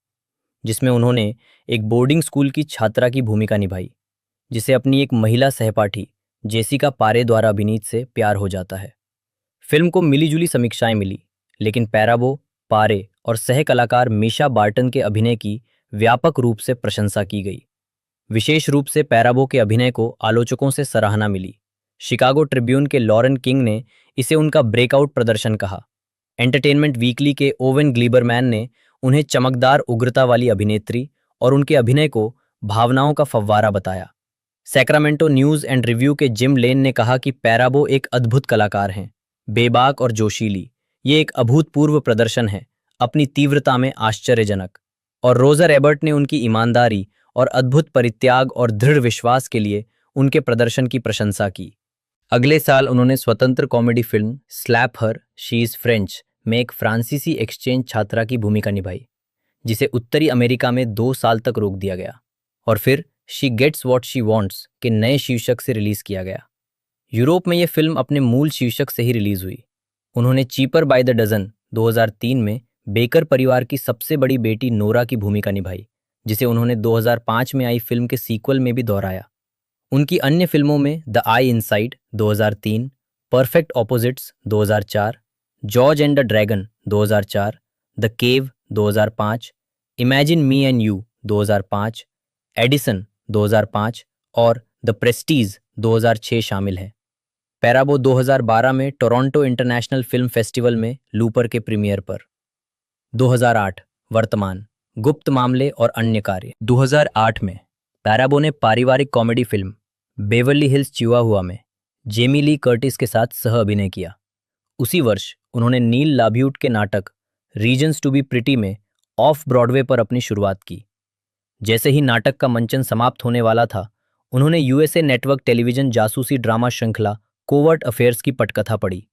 जिसमें उन्होंने एक बोर्डिंग स्कूल की छात्रा की भूमिका निभाई, जिसे अपनी एक महिला सहपाठी जेसिका पारे द्वारा अभिनीत से प्यार हो जाता है। फिल्म को मिलीजुली समीक्षाएं मिली, लेकिन पैराबो, पारे और सह कलाकार मीशा बार्टन के अभिनय की व्यापक रूप से प्रशंसा की गई। विशेष रूप से पैराबो के अभिनय को आलोचकों से सराहना मिली। शिकागो ट्रिब्यून के लॉरेन किंग ने इसे उनका ब्रेकआउट प्रदर्शन कहा। एंटरटेनमेंट वीकली के ओवेन ग्लीबरमैन ने उन्हें चमकदार उग्रता वाली अभिनेत्री और उनके अभिनय को भावनाओं का फव्वारा बताया। सैक्रामेंटो न्यूज़ एंड रिव्यू के जिम लेन ने कहा कि पैराबो एक अद्भुत कलाकार हैं, बेबाक और जोशीली। ये एक अभूतपूर्व प्रदर्शन है, अपनी तीव्रता में आश्चर्यजनक। और रोजर एबर्ट ने उनकी ईमानदारी और अद्भुत परित्याग और दृढ़ विश्वास के लिए उनके प्रदर्शन की प्रशंसा की। अगले साल उन्होंने स्वतंत्र comedy film slap her she is French में एक फ्रांसीसी एक्सचेंज छात्रा की भूमिका निभाई, जिसे उत्तरी अमेरिका में 2 साल तक रोक दिया गया और फिर she gets what she wants के नए शीर्षक से रिलीज किया गया। यूरोप में यह फिल्म अपने मूल शीर्षक से ही रिलीज हुई। उन्होंने चीपर बाय द डजन 2003 में बेकर परिवार की सबसे बड़ी बेटी नोरा की भूमिका निभाई, जिसे उन्होंने 2005 में आई फिल्म के सीक्वल में भी दोहराया। उनकी अन्य फिल्मों में the I inside 2003, perfect opposites 2004, George and the dragon 2004, the cave 2005, imagine me and you 2005, Edison 2005 और द प्रेस्टीज 2006 शामिल हैं। पैराबो 2012 में टोरंटो इंटरनेशनल फिल्म फेस्टिवल में लूपर के प्रीमियर पर। 2008 वर्तमान, गुप्त मामले और अन्य कार्य। 2008 में पैराबो ने पारिवारिक comedy film Beverly hills Chihuahua में जेमी ली कर्टिस के साथ सह अभिनय किया। उसी वर्ष उन्होंने नील लाब्यूट के नाटक रीजन्स टू बी प्रिटी में ऑफ ब्रॉडवे पर अपनी शुरुआत की। जैसे ही नाटक का मंचन समाप्त होने वाला था, उन्होंने यूएसए नेटवर्क टेलीविजन जासूसी ड्रामा श्रृंखला कोवर्ट अफेयर्स की पटकथा पढ़ी।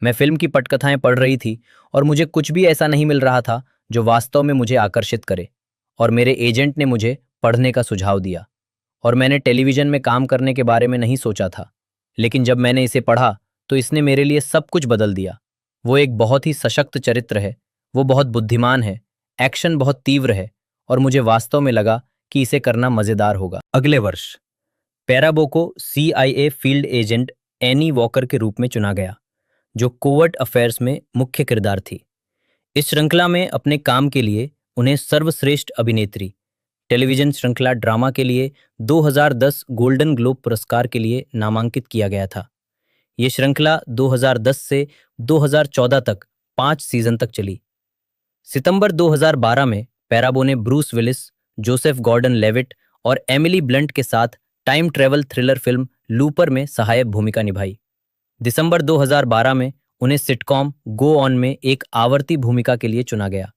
मैं फिल्म की पटकथाएं पढ़ रही थी और मुझे कुछ भी ऐसा नहीं मिल रहा था जो वास्तव में मुझे आकर्षित करे, और मेरे एजेंट ने मुझे पढ़ने का सुझाव दिया। और मैंने टेलीविजन में काम करने के बारे में नहीं सोचा था, लेकिन जब मैंने इसे पढ़ा तो इसने मेरे लिए सब कुछ बदल दिया। वो एक बहुत ही सशक्त चरित्र है, वो बहुत बुद्धिमान है, एक्शन बहुत तीव्र है, और मुझे वास्तव में लगा कि इसे करना मजेदार होगा। अगले वर्ष पैराबो को CIA field agent any walker के रूप में चुना गया, जो कोवर्ट अफेयर्स में मुख्य किरदार थी। इस श्रृंखला में अपने काम के लिए उन्हें सर्वश्रेष्ठ अभिनेत्री टेलीविजन श्रृंखला ड्रामा के लिए 2010 गोल्डन ग्लोब पुरस्कार के लिए नामांकित किया गया था। ये श्रृंखला 2010 से 2014 तक 5 सीजन तक चली। सितंबर 2012 में पैराबो ने Bruce Willis, Joseph Gordon Levitt और एमिली ब्लंट के साथ time travel thriller film Looper में सहायक भूमिका निभाई। दिसंबर 2012 में उन्हें सिटकॉम गो ऑन में एक आवर्ती भूमिका के लिए चुना गया।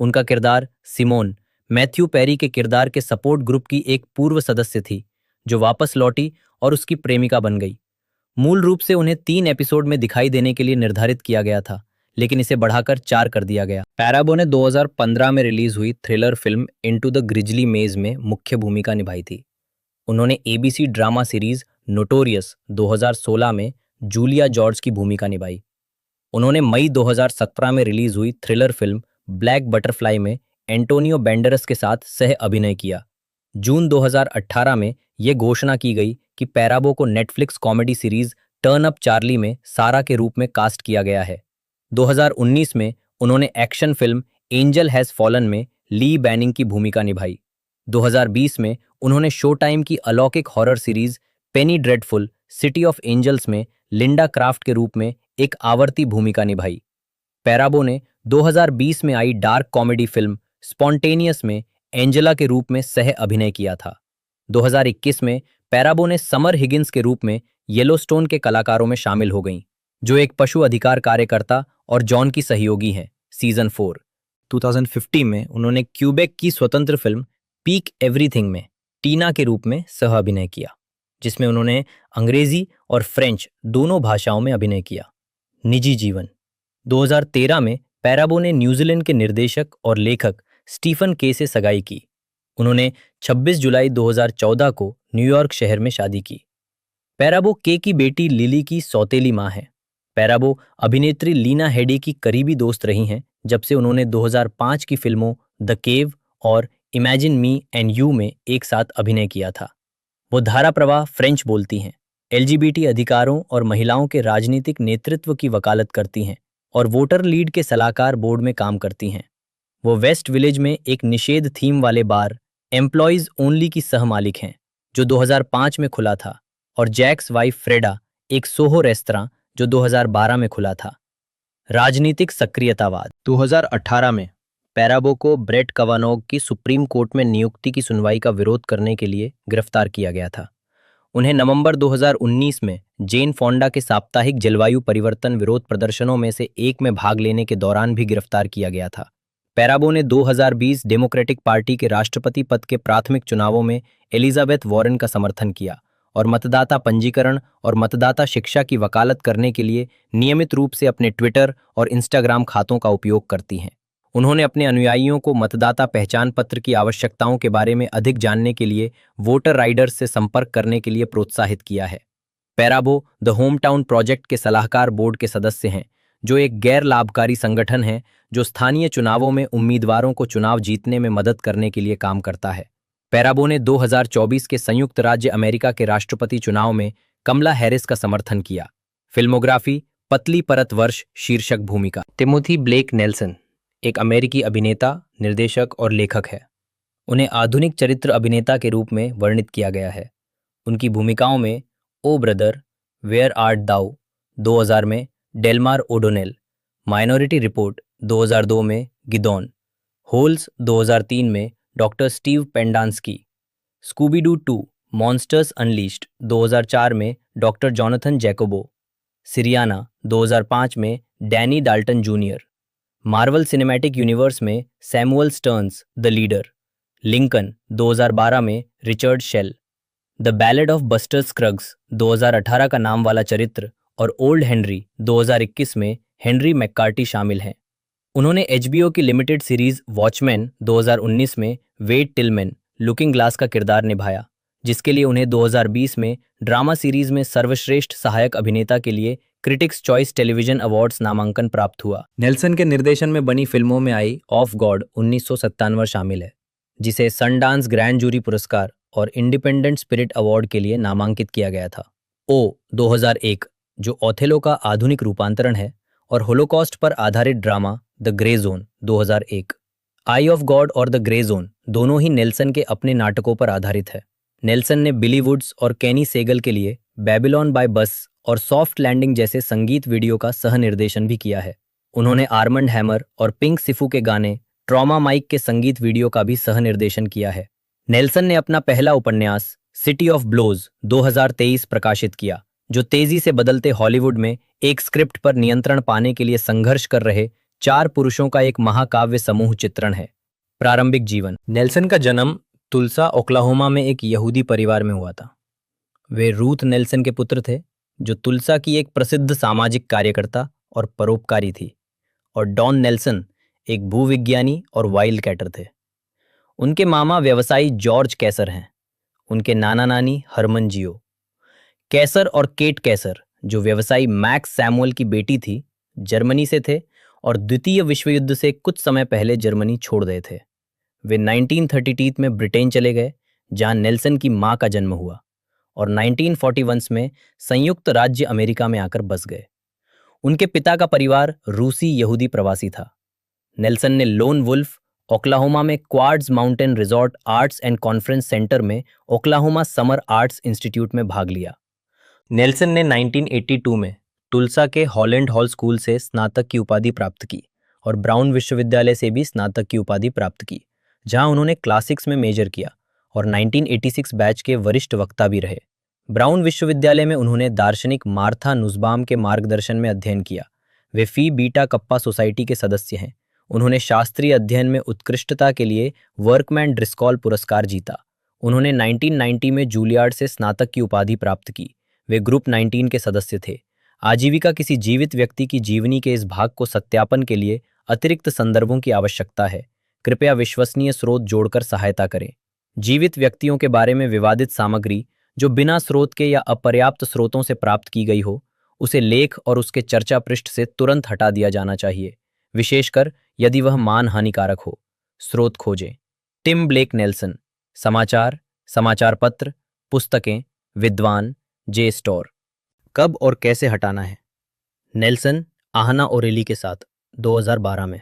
उनका किरदार सिमोन मैथ्यू पेरी के किरदार के सपोर्ट ग्रुप की एक पूर्व सदस्य थी, जो वापस लौटी और उसकी प्रेमिका बन गई। मूल रूप से उन्हें 3 एपिसोड में दिखाई देने के लिए निर्धारित किया गया था, लेकिन इसे बढ़ाकर 4 कर दिया गया। पैराबो ने 2015 में रिलीज हुई thriller film into the grizzly मेज में मुख्य भूमिका निभाई थी। उन्होंने ABC ड्रामा सीरीज नोटोरियस 2016 में जूलिया जॉर्ज की भूमिका निभाई। उन्होंने मई 2017 में रिलीज हुई थ्रिलर फिल्म ब्लैक बटरफ्लाई में एंटोनियो बैंडरस के साथ सह अभिनय किया। जून 2018 में यह घोषणा की गई कि पैराबो को Netflix comedy series turn up Charlie में सारा के रूप में कास्ट किया गया है। 2019 में उन्होंने action film angel has fallen में ली बैनिंग की भूमिका निभाई। 2020 में उन्होंने शो टाइम की अलौकिक horror series Penny Dreadful city of angels में लिंडा क्राफ्ट के रूप में एक आवर्ती भूमिका निभाई। पैराबो ने 2020 में eye dark comedy film spontaneous में एंजेला के रूप में सह अभिनय किया था। 2021 में पैराबो ने समर हिगिंस के रूप में येलोस्टोन के कलाकारों में शामिल हो गईं, जो एक पशु अधिकार कार्यकर्ता और जॉन की सहयोगी हैं। सीजन 4 2015 में उन्होंने क्यूबेक की स्वतंत्र फिल्म पीक एवरीथिंग में टीना के रूप में सह अभिनय किया, जिसमें उन्होंने अंग्रेजी और फ्रेंच दोनों भाषाओं में अभिनय किया। निजी जीवन 2013 में पैराबो ने न्यूजीलैंड के निर्देशक और लेखक स्टीफन के से सगाई की। उन्होंने 26 जुलाई 2014 को न्यूयॉर्क शहर में शादी की। पैराबो के की बेटी लिली की सौतेली मां है। पैराबो अभिनेत्री लीना हेडी की करीबी दोस्त रही हैं, जब से उन्होंने 2005 की फिल्मों द केव और इमेजिन मी एंड यू में एक साथ अभिनय किया था। वो धारा प्रवाह फ्रेंच बोलती हैं, LGBT अधिकारों और महिलाओं के राजनीतिक नेतृत्व की वकालत करती हैं और वोटर लीड के सलाहकार बोर्ड में काम करती हैं। वो वेस्ट विलेज में एक निषेध थीम वाले बार एम्प्लॉयज ओनली की सह मालिक हैं, जो 2005 में खुला था, और जैक्स वाइफ फ्रेडा एक सोहो रेस्तरां जो 2012 में खुला था। राजनीतिक सक्रियतावाद 2018 में पैराबो को ब्रेट कवानॉग की सुप्रीम कोर्ट में नियुक्ति की सुनवाई का विरोध करने के लिए गिरफ्तार किया गया था। उन्हें नवंबर 2019 में जेन फोंडा के साप्ताहिक जलवायु परिवर्तन विरोध प्रदर्शनों में से एक में भाग लेने के दौरान भी गिरफ्तार किया गया था। पैराबो ने 2020 डेमोक्रेटिक पार्टी के राष्ट्रपति पद के प्राथमिक चुनावों में एलिजाबेथ वॉरेन का समर्थन किया और मतदाता पंजीकरण और मतदाता शिक्षा की वकालत करने के लिए नियमित रूप से अपने ट्विटर और इंस्टाग्राम खातों का उपयोग करती हैं। उन्होंने अपने अनुयायियों को मतदाता पहचान पत्र की आवश्यकताओं के बारे में अधिक जानने के लिए वोटर राइडर्स से संपर्क करने के लिए प्रोत्साहित किया है। पैराबो द होम टाउन प्रोजेक्ट के सलाहकार बोर्ड के सदस्य हैं, जो एक गैर लाभकारी संगठन है जो स्थानीय चुनावों में उम्मीदवारों को चुनाव जीतने में मदद करने के लिए काम करता है। पैराबो ने 2024 के संयुक्त राज्य अमेरिका के राष्ट्रपति चुनाव में कमला हैरिस का समर्थन किया। फिल्मोग्राफी पतली परत वर्ष शीर्षक भूमिका। टिमोथी ब्लेक नेल्सन एक अमेरिकी अभिनेता, निर्देशक और लेखक है। उन्हें आधुनिक चरित्र अभिनेता के रूप में वर्णित किया गया है। उनकी भूमिकाओं में ओ ब्रदर, वेयर आर्ट दाउ 2000 में डेलमार ओडोनेल, माइनॉरिटी रिपोर्ट 2002 में गिदोन, होल्स 2003 में doctor Steve Pendanski, Scooby Doo 2 monsters unleashed 2004 में डॉक्टर जॉनथन जैकोबो, सिरियाना 2005 में Danny Dalton junior, Marvel cinematic universe में Samuel Sterns the leader, Lincoln 2012 में Richard Schell, the ballad of Buster Scruggs 2018 का नाम वाला चरित्र और ओल्ड हेनरी 2021 में हेनरी मैककार्टी शामिल हैं। उन्होंने एचबीओ की लिमिटेड सीरीज वॉचमैन 2019 में वेड टिलमैन लुकिंग ग्लास का किरदार निभाया, जिसके लिए उन्हें 2020 में ड्रामा सीरीज में सर्वश्रेष्ठ सहायक अभिनेता के लिए क्रिटिक्स चॉइस टेलीविजन अवार्ड्स नामांकन प्राप्त हुआ। नेल्सन के निर्देशन में बनी फिल्मों में आई ऑफ गॉड 1997 शामिल है, जिसे सनडांस ग्रैंड जूरी पुरस्कार और इंडिपेंडेंट स्पिरिट अवार्ड के लिए नामांकित किया गया था। ओ 2001 जो ओथेलो का आधुनिक रूपांतरण है, और होलोकॉस्ट पर आधारित drama the grey zone 2001। I of God और द ग्रे जोन दोनों ही नेल्सन के अपने नाटकों पर आधारित है। नेल्सन ने बिली वुड्स और केनी सेगल के लिए बेबीलोन बाय बस और सॉफ्ट लैंडिंग जैसे संगीत वीडियो का सह निर्देशन भी किया है। उन्होंने आर्मंड हैमर और पिंक सिफू के गाने ट्रॉमा माइक के संगीत वीडियो का भी सह निर्देशन किया है। नेल्सन ने अपना पहला उपन्यास सिटी ऑफ ब्लोज 2023 प्रकाशित किया, जो तेजी से बदलते हॉलीवुड में एक स्क्रिप्ट पर नियंत्रण पाने के लिए संघर्ष कर रहे 4 पुरुषों का एक महाकाव्य समूह चित्रण है। प्रारंभिक जीवन। नेल्सन का जन्म तुल्सा, ओक्लाहोमा में एक यहूदी परिवार में हुआ था। वे रूथ नेल्सन के पुत्र थे, जो तुल्सा की एक प्रसिद्ध सामाजिक कार्यकर्ता और परोपकारी थी, और डॉन नेल्सन एक भूविज्ञानी और वाइल्ड कैटर थे। उनके मामा व्यवसायी जॉर्ज कैसर हैं। उनके नाना नानी हरमन जियो कैसर और केट कैसर, जो व्यवसायी मैक्स सैमुअल की बेटी थी, जर्मनी से थे और द्वितीय विश्व युद्ध से कुछ समय पहले जर्मनी छोड़ गए थे। वे 1932 में ब्रिटेन चले गए, जहां नेल्सन की मां का जन्म हुआ, और 1941 में संयुक्त राज्य अमेरिका में आकर बस गए। उनके पिता का परिवार रूसी यहूदी प्रवासी था। नेल्सन ने लोन वुल्फ, ओक्लाहोमा में quartz mountain resort arts and conference centre में ओक्लाहोमा समर आर्ट्स इंस्टीट्यूट में भाग लिया। नेल्सन ने 1982 में टुल्सा के हॉलैंड हॉल स्कूल से स्नातक की उपाधि प्राप्त की और ब्राउन विश्वविद्यालय से भी स्नातक की उपाधि प्राप्त की, जहां उन्होंने क्लासिक्स में मेजर किया और 1986 बैच के वरिष्ठ वक्ता भी रहे। ब्राउन विश्वविद्यालय में उन्होंने दार्शनिक मार्था नुसबाम के मार्गदर्शन में अध्ययन किया। वे फी बीटा कप्पा सोसाइटी के सदस्य हैं। उन्होंने शास्त्रीय अध्ययन में उत्कृष्टता के लिए वर्कमैन ड्रिस्कॉल पुरस्कार जीता। उन्होंने 1990 में जूलियार्ड से स्नातक की उपाधि प्राप्त की। वे ग्रुप 19 के सदस्य थे। आजीविका किसी जीवित व्यक्ति की जीवनी के इस भाग को सत्यापन के लिए अतिरिक्त संदर्भों की आवश्यकता है। कृपया विश्वसनीय स्रोत जोड़कर सहायता करें। जीवित व्यक्तियों के बारे में विवादित सामग्री जो बिना स्रोत के या अपर्याप्त स्रोतों से प्राप्त की गई हो, उसे लेख और उसके चर्चा पृष्ठ से तुरंत हटा दिया जाना चाहिए, विशेषकर यदि वह मान हानिकारक हो। स्रोत खोजें। Tim Blake Nelson. समाचार, समाचार पत्र, पुस्तकें, विद्वान, जे स्टोर। कब और कैसे हटाना है? नेल्सन आहना ओरेली के साथ 2012 में।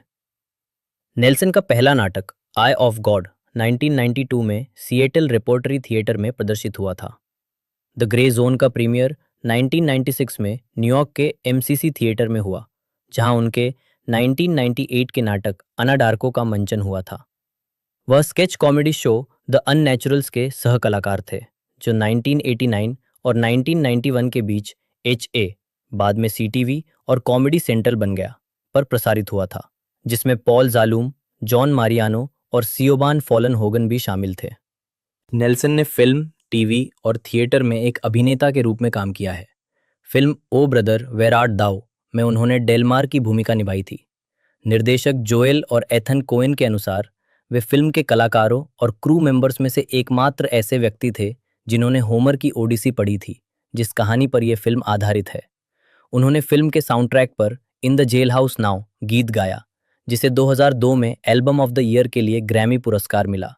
नेल्सन का पहला नाटक आई ऑफ गॉड 1992 में सिएटल रेपोर्टरी थिएटर में प्रदर्शित हुआ था। द ग्रे जोन का प्रीमियर 1996 में न्यूयॉर्क के एमसीसी थिएटर में हुआ, जहां उनके 1998 के नाटक अनाडार्को का मंचन हुआ था। वह स्केच कॉमेडी शो द अननेचुरल्स के सह कलाकार थे, जो 1989 और 1991 के बीच HA, बाद में CTV और कॉमेडी सेंट्रल बन गया, पर प्रसारित हुआ था, जिसमें पॉल जालूम, जॉन मारियानो और सियोबान फॉलन होगन भी शामिल थे। नेल्सन ने फिल्म, टीवी और थिएटर में एक अभिनेता के रूप में काम किया है। Film O brother where art thou में उन्होंने डेलमार की भूमिका निभाई थी। निर्देशक जोएल और एथन कोएन के अनुसार वे फिल्म के कलाकारों और क्रू मेंबर्स में से एकमात्र ऐसे व्यक्ति थे जिन्होंने होमर की ओडिसी पढ़ी थी, जिस कहानी पर यह फिल्म आधारित है। उन्होंने फिल्म के साउंड ट्रैक पर in the jail house now गीत गाया, जिसे 2002 में एल्बम ऑफ द ईयर के लिए ग्रैमी पुरस्कार मिला।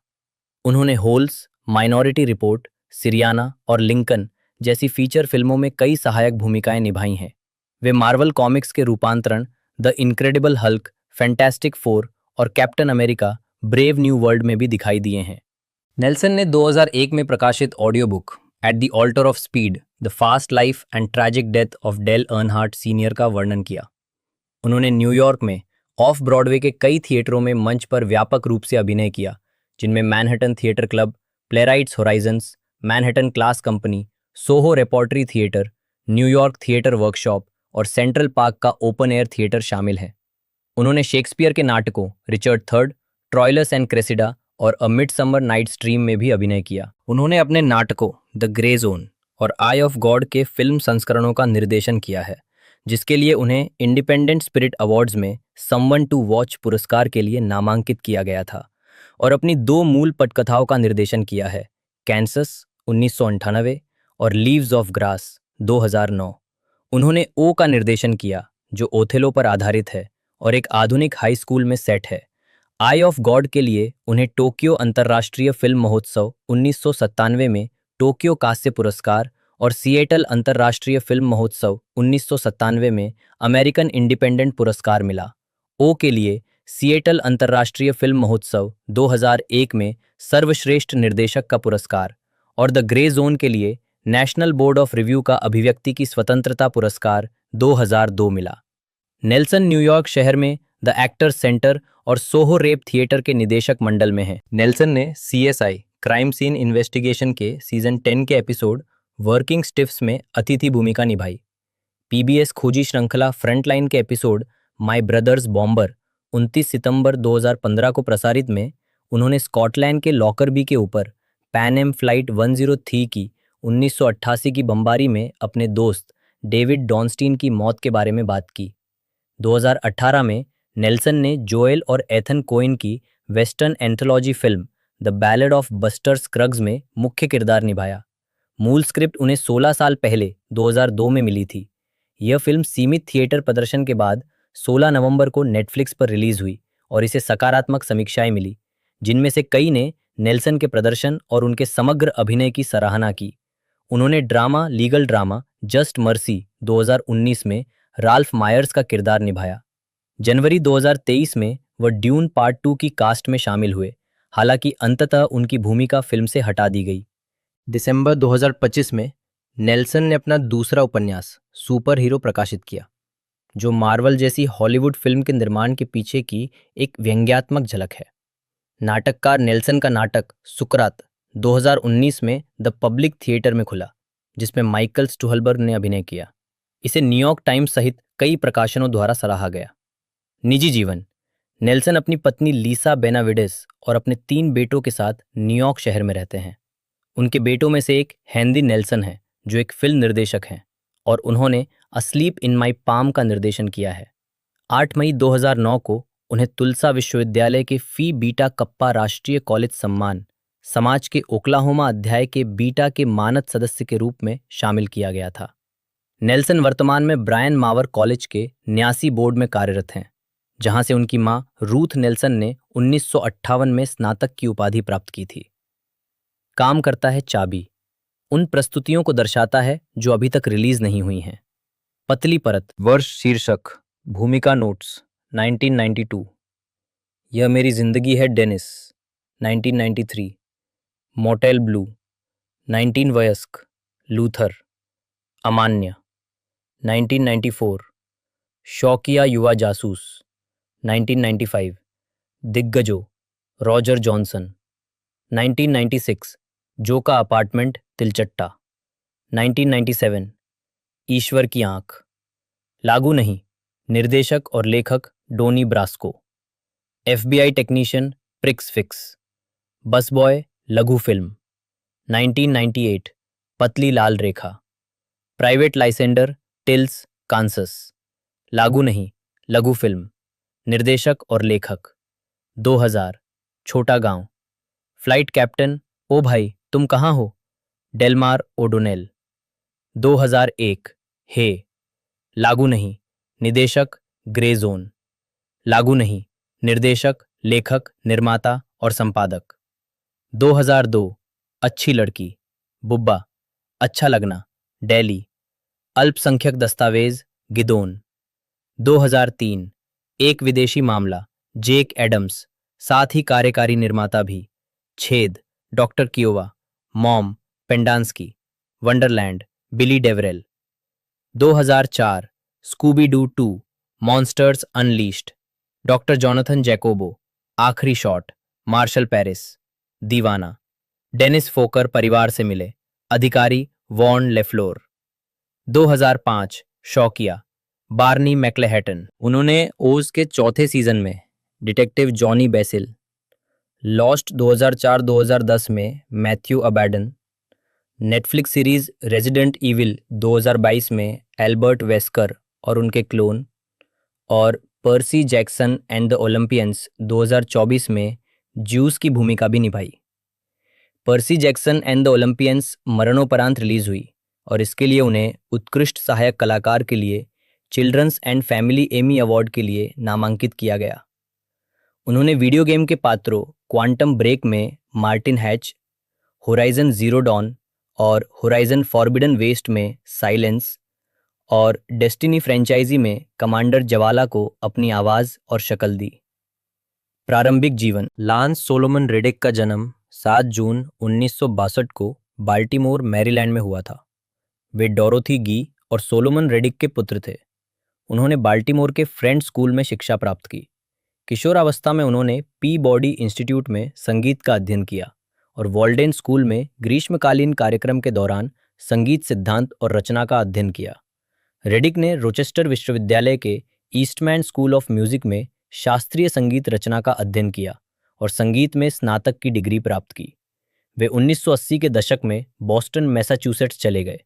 उन्होंने होल्स, माइनॉरिटी रिपोर्ट, सिरियाना और लिंकन जैसी फीचर फिल्मों में कई सहायक भूमिकाएं निभाई हैं। वे मार्वल कॉमिक्स के रूपांतरण the incredible Hulk, fantastic four और captain America brave new world में भी दिखाई दिए हैं। नेल्सन ने 2001 में प्रकाशित audio book at the altar of speed, the fast life and tragic death of Dale Earnhardt senior का वर्णन किया। उन्होंने न्यूयॉर्क में ऑफ ब्रॉडवे के कई थिएटरों में मंच पर व्यापक रूप से अभिनय किया, जिनमें Manhattan Theatre Club, Playwrights Horizons, Manhattan Class Company, Soho Repertory Theatre, New York Theatre Workshop और सेंट्रल पार्क का ओपन एयर थिएटर शामिल है। उन्होंने शेक्सपियर के नाटकों Richard Third, Troilus and Cressida और अ मिडसमर नाइट्स ड्रीम में भी अभिनय किया। उन्होंने अपने नाटकों द ग्रे जोन और आई ऑफ गॉड के फिल्म संस्करणों का निर्देशन किया है, जिसके लिए उन्हें इंडिपेंडेंट स्पिरिट अवार्ड्स में समवन टू वॉच पुरस्कार के लिए नामांकित किया गया था, और अपनी 2 मूल पटकथाओं का निर्देशन किया है, कैंसस 1998 और लीव्स ऑफ ग्रास 2009। उन्होंने ओ का निर्देशन किया, जो ओथेलो पर आधारित है और एक आधुनिक हाई स्कूल में सेट है। आई ऑफ गॉड के लिए उन्हें टोक्यो अंतर्राष्ट्रीय फिल्म महोत्सव 1997 में टोक्यो कांस्य पुरस्कार और सिएटल अंतर्राष्ट्रीय फिल्म महोत्सव 1997 में अमेरिकन इंडिपेंडेंट पुरस्कार मिला। ओ के लिए सिएटल अंतर्राष्ट्रीय फिल्म महोत्सव 2001 में सर्वश्रेष्ठ निर्देशक का पुरस्कार और द ग्रे जोन के लिए नेशनल बोर्ड ऑफ रिव्यू का अभिव्यक्ति की स्वतंत्रता पुरस्कार 2002 मिला। नेल्सन न्यूयॉर्क शहर में द एक्टर्स सेंटर और सोहो रेप थिएटर के निदेशक मंडल में हैं। नेल्सन ने CSI क्राइम सीन इन्वेस्टिगेशन के सीजन 10 के एपिसोड वर्किंग स्टिफ्स में अतिथि भूमिका निभाई। PBS खोजी श्रृंखला फ्रंटलाइन के एपिसोड माय ब्रदर्स बॉम्बर 29 सितंबर 2015 को प्रसारित में उन्होंने स्कॉटलैंड के लॉकरबी के ऊपर पैन एम फ्लाइट 103 की 1988 की बमबारी में अपने दोस्त डेविड डॉनस्टीन की मौत के बारे में बात की। 2018 में नेल्सन ने जोएल और एथन कोइन की western anthology film The ballad of Buster Scruggs में मुख्य किरदार निभाया। मूल स्क्रिप्ट उन्हें 16 साल पहले 2002 में मिली थी। यह फिल्म सीमित थिएटर प्रदर्शन के बाद 16 नवंबर को नेटफ्लिक्स पर रिलीज हुई और इसे सकारात्मक समीक्षाएं मिली, जिनमें से कई ने नेल्सन के प्रदर्शन और उनके समग्र अभिनय की सराहना की। उन्होंने drama legal drama just mercy 2019 में राल्फ मायर्स का किरदार निभाया। जनवरी 2023 में वह ड्यून पार्ट 2 की कास्ट में शामिल हुए, हालांकि अंततः उनकी भूमिका फिल्म से हटा दी गई। दिसंबर 2025 में नेल्सन ने अपना दूसरा उपन्यास सुपर हीरो प्रकाशित किया, जो मार्वल जैसी हॉलीवुड फिल्म के निर्माण के पीछे की एक व्यंग्यात्मक झलक है। नाटककार नेल्सन का नाटक सुकरात 2019 में द पब्लिक थिएटर में खुला, जिसमें माइकल स्टुहलबर्ग ने अभिनय किया। इसे न्यूयॉर्क टाइम्स सहित कई प्रकाशनों द्वारा सराहा गया। निजी जीवन: नेल्सन अपनी पत्नी लीसा बेनाविडेस और अपने 3 बेटों के साथ न्यूयॉर्क शहर में रहते हैं। उनके बेटों में से एक हैंदी नेल्सन है, जो एक फिल्म निर्देशक हैं, और उन्होंने अस्लीप इन माई पाम का निर्देशन किया है। 8 मई 2009 को उन्हें तुलसा विश्वविद्यालय के फी बीटा कप्पा राष्ट्रीय कॉलेज सम्मान समाज के ओक्लाहोमा अध्याय के बीटा के मानद सदस्य के रूप में शामिल किया गया था। नेल्सन वर्तमान में ब्रायन मावर कॉलेज के न्यासी बोर्ड में कार्यरत हैं, जहां से उनकी मां रूथ नेल्सन ने 1958 में स्नातक की उपाधि प्राप्त की थी। काम करता है चाबी उन प्रस्तुतियों को दर्शाता है जो अभी तक रिलीज नहीं हुई हैं। पतली परत, वर्ष शीर्षक, भूमिका नोट्स 1992, यह मेरी जिंदगी है डेनिस 1993, मोटेल ब्लू 19 वयस्क, लूथर, अमान्य 1994, शौकिया युवा जासूस 1995, दिग्गजों, रॉजर जॉनसन 1996, जो का अपार्टमेंट तिलचट्टा 1997, ईश्वर की आंख, लागू नहीं, निर्देशक और लेखक Donnie Brasco, FBI technician Prix Fixe, Bus Boy लघु फिल्म 1998, पतली लाल रेखा, प्राइवेट लाइसेंडर टिल्स कांसस, लागू नहीं, लघु फिल्म, निर्देशक और लेखक 2000, छोटा गांव, फ्लाइट कैप्टन, ओ भाई तुम कहाँ हो, डेलमार ओडोनेल, 2001 हे, लागू नहीं, निदेशक ग्रे जोन, लागू नहीं, निर्देशक, लेखक, निर्माता और संपादक। 2002 अच्छी लड़की, बुब्बा, अच्छा लगना, दिल्ली, अल्पसंख्यक दस्तावेज, गिदोन। 2003 एक विदेशी मामला, जेक एडम्स, साथ ही कार्यकारी निर्माता भी, छेद, doctor Kiowa, Mom, Pendanski, Wonderland, Billy Deverell. 2004 Scooby Doo 2 Monsters Unleashed, doctor Jonathan Jacobo, आखिरी शॉट, मार्शल पेरिस, दीवाना, डेनिस फोकर परिवार से मिले, अधिकारी वॉर्न लेफ्लोर। 2005 शौकिया, बार्नी मैक्लेहटन, उन्होंने ओज के चौथे सीजन में डिटेक्टिव जॉनी बेसिल, लॉस्ट 2004-2010 में Matthew Abaddon, Netflix series Resident Evil 2022 में एल्बर्ट वेस्कर और उनके क्लोन, और Percy Jackson and the Olympians 2024 में ज्यूस की भूमिका भी निभाई। Percy Jackson and the Olympians मरणोपरांत रिलीज हुई और इसके लिए उन्हें उत्कृष्ट सहायक कलाकार के लिए children's and family Emmy award के लिए नामांकित किया गया। उन्होंने वीडियो गेम के पात्रों क्वांटम ब्रेक में Martin Hatch, Horizon Zero Dawn और होराइजन फॉरबिडन वेस्ट में साइलेंस और डेस्टिनी फ्रेंचाइजी में कमांडर जवाला को अपनी आवाज और शक्ल दी। प्रारंभिक जीवन, लांस सोलोमन रेडिक का जन्म 7 जून 1962 को बाल्टीमोर, मैरीलैंड में हुआ था। वे डोरोथी गी और सोलोमन रेडिक के पुत्र थे। उन्होंने बाल्टीमोर के फ्रेंड स्कूल में शिक्षा प्राप्त की। किशोरावस्था में उन्होंने पी बॉडी इंस्टीट्यूट में संगीत का अध्ययन किया और वॉल्डेन स्कूल में ग्रीष्मकालीन कार्यक्रम के दौरान संगीत सिद्धांत और रचना का अध्ययन किया। रेडिक ने रोचेस्टर विश्वविद्यालय के ईस्टमैन स्कूल ऑफ म्यूजिक में शास्त्रीय संगीत रचना का अध्ययन किया और संगीत में स्नातक की डिग्री प्राप्त की। वे 1980 के दशक में बॉस्टन, मैसाचुसेट्स चले गए।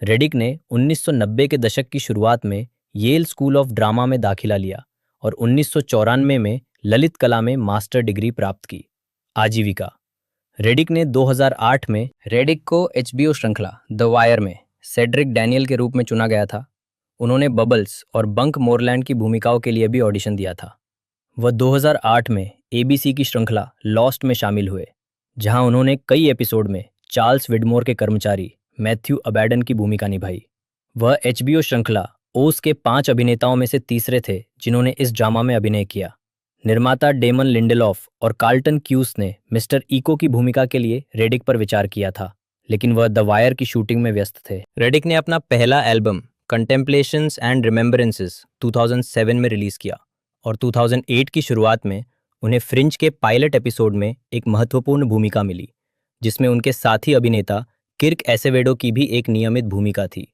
रेडिक ने 1990 के दशक की शुरुआत में येल स्कूल ऑफ ड्रामा में दाखिला लिया और 1994 में ललित कला में मास्टर डिग्री प्राप्त की। आजीविका, रेडिक ने 2008 में रेडिक को HBO श्रृंखला द वायर में सेड्रिक डैनियल के रूप में चुना गया था। उन्होंने बबल्स और बंक मोरलैंड की भूमिकाओं के लिए भी ऑडिशन दिया था। वह 2008 में ABC की श्रृंखला लॉस्ट में शामिल हुए, जहां उन्होंने कई एपिसोड में चार्ल्स विडमोर के कर्मचारी मैथ्यू अबैडन की भूमिका निभाई। वह HBO श्रृंखला ओस के 5 अभिनेताओं में से तीसरे थे जिन्होंने इस ड्रामा में अभिनय किया। निर्माता डेमन लिंडेलॉफ और कार्ल्टन क्यूस ने मिस्टर इको की भूमिका के लिए रेडिक पर विचार किया था, लेकिन वह द वायर की शूटिंग में व्यस्त थे। रेडिक ने अपना पहला एल्बम कंटेम्पलेशंस एंड रिमेम्बरेंसेस 2007 में रिलीज किया और 2008 की शुरुआत में उन्हें फ्रिंज के पायलट एपिसोड में एक महत्वपूर्ण भूमिका मिली, जिसमें उनके साथी अभिनेता किर्क एसेवेडो की भी एक नियमित भूमिका थी।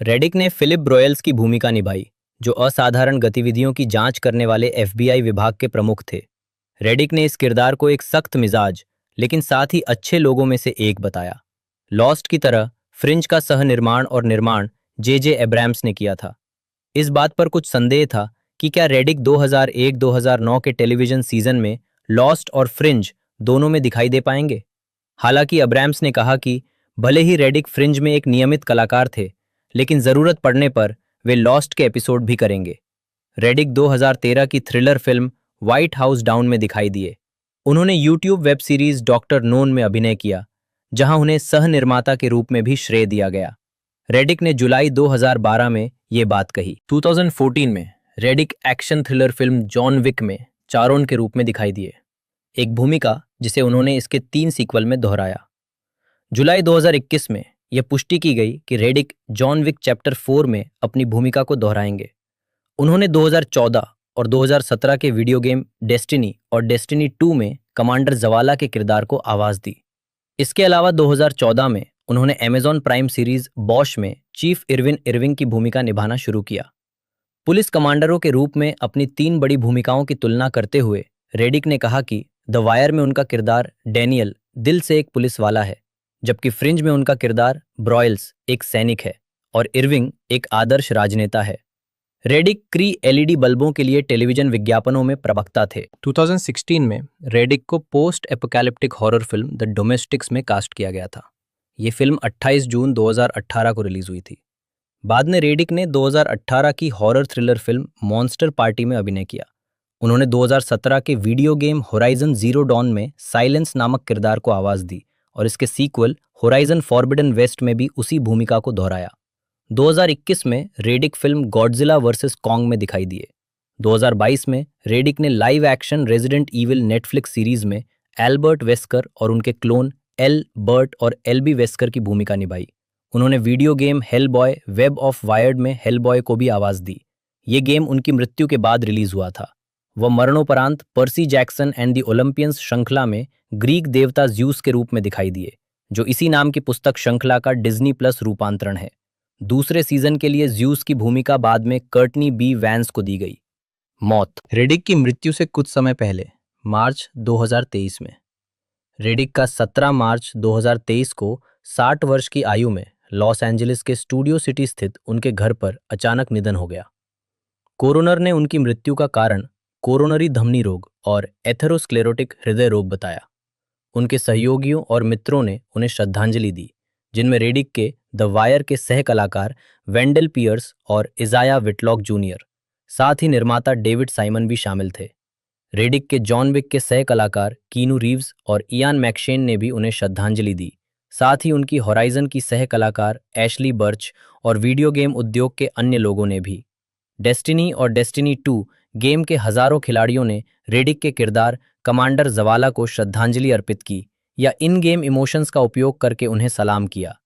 रेडिक ने फिलिप ब्रोयल्स की भूमिका निभाई, जो असाधारण गतिविधियों की जांच करने वाले FBI विभाग के प्रमुख थे। रेडिक ने इस किरदार को एक सख्त मिजाज लेकिन साथ ही अच्छे लोगों में से एक बताया। लॉस्ट की तरह फ्रिंज का सह निर्माण और निर्माण J.J. एब्राम्स ने किया था। इस बात पर कुछ संदेह था कि क्या रेडिक 2001-2009 के टेलीविजन सीजन में लॉस्ट और फ्रिंज दोनों में दिखाई दे पाएंगे। हालांकि अब्राम्स ने कहा कि भले ही रेडिक फ्रिंज में एक नियमित कलाकार थे, लेकिन जरूरत पड़ने पर वे लॉस्ट के एपिसोड भी करेंगे। रेडिक 2013 की thriller film white house down में दिखाई दिए। उन्होंने YouTube web series doctor known में अभिनय किया, जहां उन्हें सह निर्माता के रूप में भी श्रेय दिया गया। रेडिक ने जुलाई 2012 में ये बात कही। 2014 में Reddick action thriller film John Wick में चारोन के रूप में दिखाई दिए, एक भूमिका जिसे उन्होंने इसके 3 सीक्वल में दोहराया। जुलाई 2021 में यह पुष्टि की गई कि रेडिक जॉन विक चैप्टर 4 में अपनी भूमिका को दोहराएंगे। उन्होंने 2014 और 2017 के वीडियो गेम डेस्टिनी और डेस्टिनी 2 में कमांडर जवाला के किरदार को आवाज दी। इसके अलावा 2014 में उन्होंने अमेज़न प्राइम सीरीज बॉश में चीफ इरविन इरविंग की भूमिका निभाना शुरू किया। पुलिस कमांडरों के रूप में अपनी 3 बड़ी भूमिकाओं की तुलना करते हुए रेडिक ने कहा कि द वायर में उनका किरदार डैनियल दिल से एक पुलिस वाला है, जबकि फ्रिंज में उनका किरदार ब्रॉयल्स एक सैनिक है और इरविंग एक आदर्श राजनेता है। रेडिक क्री LED बल्बों के लिए टेलीविजन विज्ञापनों में प्रवक्ता थे। 2016 में रेडिक को post apocalyptic horror film the domestics में कास्ट किया गया था। ये फिल्म 28 जून 2018 को रिलीज हुई थी। बाद में रेडिक ने 2018 की horror thriller film monster party में अभिनय किया। उन्होंने 2017 के video game Horizon Zero Dawn में साइलेंस नामक किरदार को आवाज दी और इसके सीक्वल होराइजन फॉरबिडन वेस्ट में भी उसी भूमिका को दोहराया। 2021 में रेडिक फिल्म गॉडजिला वर्सेस कॉन्ग में दिखाई दिए। 2022 में रेडिक ने live action resident evil Netflix series में एल्बर्ट वेस्कर और उनके क्लोन एल बर्ट और एलबी वेस्कर की भूमिका निभाई। उन्होंने video game Hellboy web of wired में हेलबॉय को भी आवाज दी। ये गेम उनकी मृत्यु के बाद रिलीज हुआ था। वह मरणोपरांत पर्सी जैक्सन एंड द ओलंपियंस श्रृंखला में ग्रीक देवता ज्यूस के रूप में दिखाई दिए, जो इसी नाम की पुस्तक श्रृंखला का डिज्नी प्लस रूपांतरण है। दूसरे सीजन के लिए ज्यूस की भूमिका बाद में कर्टनी बी वैंस को दी गई। मौत। रेडिक की मृत्यु से कुछ समय पहले मार्च 2023 में रेडिक का 17 मार्च 2023 को 60 वर्ष की आयु में लॉस एंजलिस के स्टूडियो सिटी स्थित उनके घर पर अचानक निधन हो गया। कोरोनर ने उनकी मृत्यु का कारण कोरोनरी धमनी रोग और एथेरोस्क्लेरोटिक हृदय रोग बताया। उनके सहयोगियों और मित्रों ने उन्हें श्रद्धांजलि दी, जिनमें रेडिक के द वायर के सह कलाकार वेंडल पियर्स और इजाया विटलॉक जूनियर, साथ ही निर्माता डेविड साइमन भी शामिल थे। रेडिक के जॉन विक के सह कलाकार कीनू रीव्स और इयान मैकशेन ने भी उन्हें श्रद्धांजलि दी। साथ ही उनकी होराइजन की सह कलाकार एशली बर्च और वीडियो गेम उद्योग के अन्य लोगों ने भी। डेस्टिनी और डेस्टिनी 2 गेम के हजारों खिलाड़ियों ने रेडिक के किरदार कमांडर जवाला को श्रद्धांजलि अर्पित की या इन गेम इमोशंस का उपयोग करके उन्हें सलाम किया।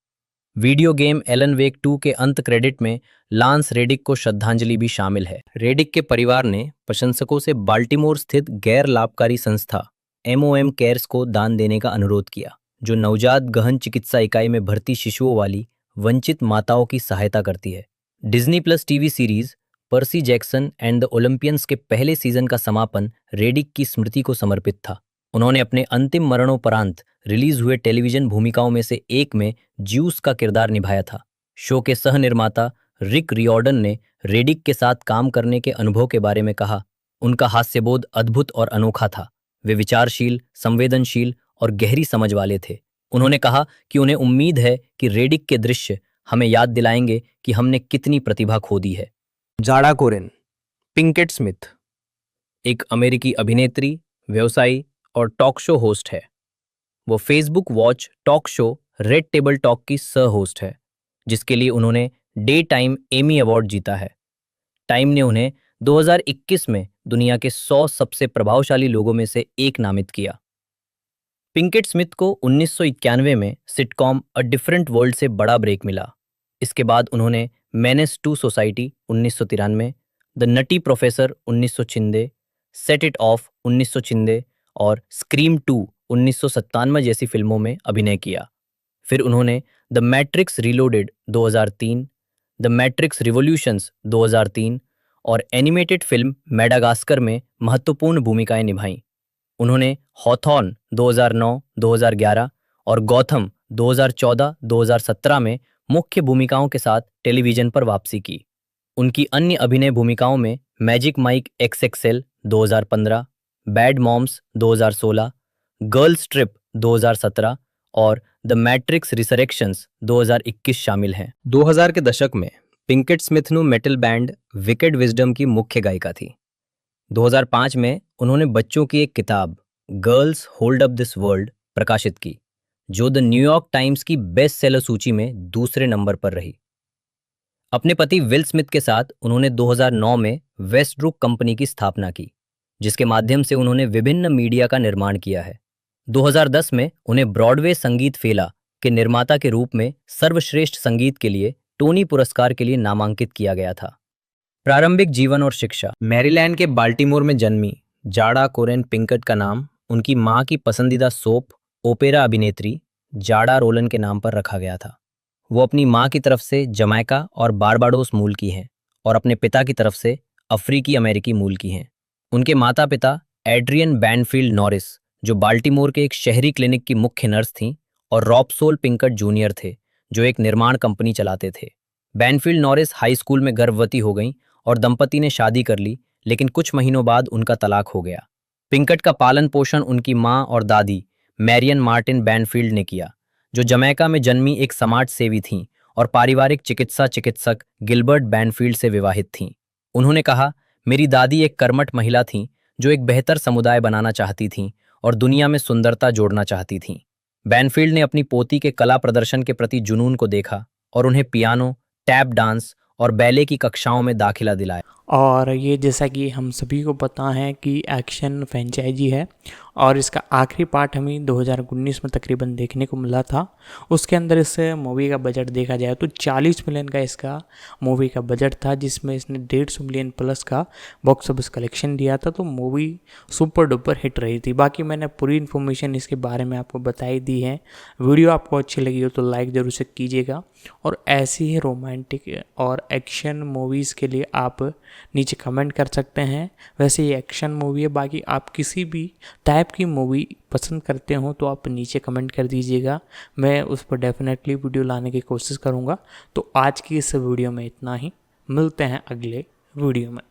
वीडियो गेम एलन वेक 2 के अंत क्रेडिट में लांस रेडिक को श्रद्धांजलि भी शामिल है। रेडिक के परिवार ने प्रशंसकों से बाल्टीमोर स्थित गैर लाभकारी संस्था MOM केयर्स को दान देने का अनुरोध किया, जो नवजात गहन चिकित्सा इकाई में भर्ती शिशुओं वाली वंचित माताओं की सहायता करती है। Disney plus TV series pursed Jackson and the Olympians के पहले सीजन का समापन रेडिक की स्मृति को समर्पित था। उन्होंने अपने अंतिम मरणोपरांत रिलीज हुए टेलीविजन भूमिकाओं में से एक में ज्यूस का किरदार निभाया था। शो के सह निर्माता रिक रियॉर्डन ने रेडिक के साथ काम करने के अनुभव के बारे में कहा, उनका हास्यबोध अद्भुत और अनोखा था। वे विचारशील, संवेदनशील और गहरी समझ वाले थे। उन्होंने कहा कि उन्हें उम्मीद है कि रेडिक के दृश्य हमें याद दिलाएंगे कि हमने कितनी प्रतिभा खो दी है। जाड़ा कोरेन। पिंकेट स्मिथ एक अमेरिकी अभिनेत्री, व्यवसायी और टॉक शो होस्ट है। वो Facebook watch talk show red table talk की सह होस्ट है, जिसके लिए उन्होंने डे टाइम एमी अवार्ड जीता है। टाइम ने उन्हें 2021 में दुनिया के 100 सबसे प्रभावशाली लोगों में से एक नामित किया। पिंकेट स्मिथ को 1991 में सिटकॉम अ डिफरेंट वर्ल्ड से बड़ा ब्रेक मिला। इसके बाद उन्होंने menace to society 1993, the nutty professor 1996, set it off 1996 और स्क्रीम 2 1997 जैसी फिल्मों में अभिनय किया। फिर उन्होंने the matrix reloaded 2003, the matrix revolutions 2003 और एनिमेटेड फिल्म मैडागास्कर में महत्वपूर्ण भूमिकाएं निभाईं। उन्होंने हॉथॉर्न 2009, 2011 और गॉथम 2014-2017 में मुख्य भूमिकाओं के साथ टेलीविजन पर वापसी की। उनकी अन्य अभिनय भूमिकाओं में magic Mike XXL 2015, bad moms 2016, girls trip 2017 और द मैट्रिक्स रिसरेक्शंस 2021 शामिल हैं। 2000 के दशक में पिंकेट स्मिथ नु मेटल बैंड विकेड विजडम की मुख्य गायिका थी। 2005 में उन्होंने बच्चों की एक किताब girls hold up this world प्रकाशित की, जो द न्यूयॉर्क टाइम्स की बेस्ट सेलर सूची में दूसरे नंबर पर रही। अपने पति विल स्मिथ के साथ उन्होंने 2009 में वेस्टब्रुक कंपनी की स्थापना की, जिसके माध्यम से उन्होंने विभिन्न मीडिया का निर्माण किया है। 2010 में उन्हें ब्रॉडवे संगीत फेला के निर्माता के रूप में सर्वश्रेष्ठ संगीत के लिए टोनी पुरस्कार के लिए नामांकित किया गया था। प्रारंभिक जीवन और शिक्षा। मैरीलैंड के बाल्टीमोर में जन्मी जाड़ा कोरेन पिंकेट का नाम उनकी मां की पसंदीदा सोप ओपेरा अभिनेत्री जाड़ा रोलन के नाम पर रखा गया था। वो अपनी मां की तरफ से जमैका और बारबाडोस मूल की हैं और अपने पिता की तरफ से अफ्रीकी अमेरिकी मूल की हैं। उनके माता पिता एड्रियन बैनफील्ड नॉरिस, जो बाल्टीमोर के एक शहरी क्लिनिक की मुख्य नर्स थीं, और रॉबसोल पिंकेट जूनियर थे, जो एक निर्माण कंपनी चलाते थे। बैनफील्ड नॉरिस हाई स्कूल में गर्भवती हो गईं और दंपति ने शादी कर ली, लेकिन कुछ महीनों बाद उनका तलाक हो गया। पिंकेट का पालन पोषण उनकी मां और दादी मैरियन मार्टिन बैनफील्ड ने किया, जो जमैका में जन्मी एक समाज सेवी थीं और पारिवारिक चिकित्सक गिलबर्ट बैनफील्ड से विवाहित थीं। उन्होंने कहा, मेरी दादी एक कर्मठ महिला थीं जो एक बेहतर समुदाय बनाना चाहती थीं और दुनिया में सुंदरता जोड़ना चाहती थीं। बैनफील्ड ने अपनी पोती के कला प्रदर्शन के प्रति जुनून को देखा और उन्हें पियानो, टैप डांस और बैले की कक्षाओं में दाखिला दिलाया। और ये जैसा कि हम सभी को पता है कि एक्शन फ्रेंचाइजी है और इसका आखिरी पार्ट हमें 2019 में तकरीबन देखने को मिला था। उसके अंदर इस मूवी का बजट देखा जाए तो 40 मिलियन का इसका मूवी का बजट था, जिसमें इसने 150 मिलियन प्लस का बॉक्स ऑफिस कलेक्शन दिया था। तो मूवी सुपर डुपर हिट रही थी। बाकी मैंने पूरी इन्फॉर्मेशन इसके बारे में आपको बताई दी है। वीडियो आपको अच्छी लगी हो तो लाइक ज़रूर से कीजिएगा और ऐसी ही रोमांटिक और एक्शन मूवीज़ के लिए आप नीचे कमेंट कर सकते हैं। वैसे ये एक्शन मूवी है, बाकी आप किसी भी टाइप की मूवी पसंद करते हो तो आप नीचे कमेंट कर दीजिएगा, मैं उस पर डेफिनेटली वीडियो लाने की कोशिश करूँगा। तो आज की इस वीडियो में इतना ही, मिलते हैं अगले वीडियो में।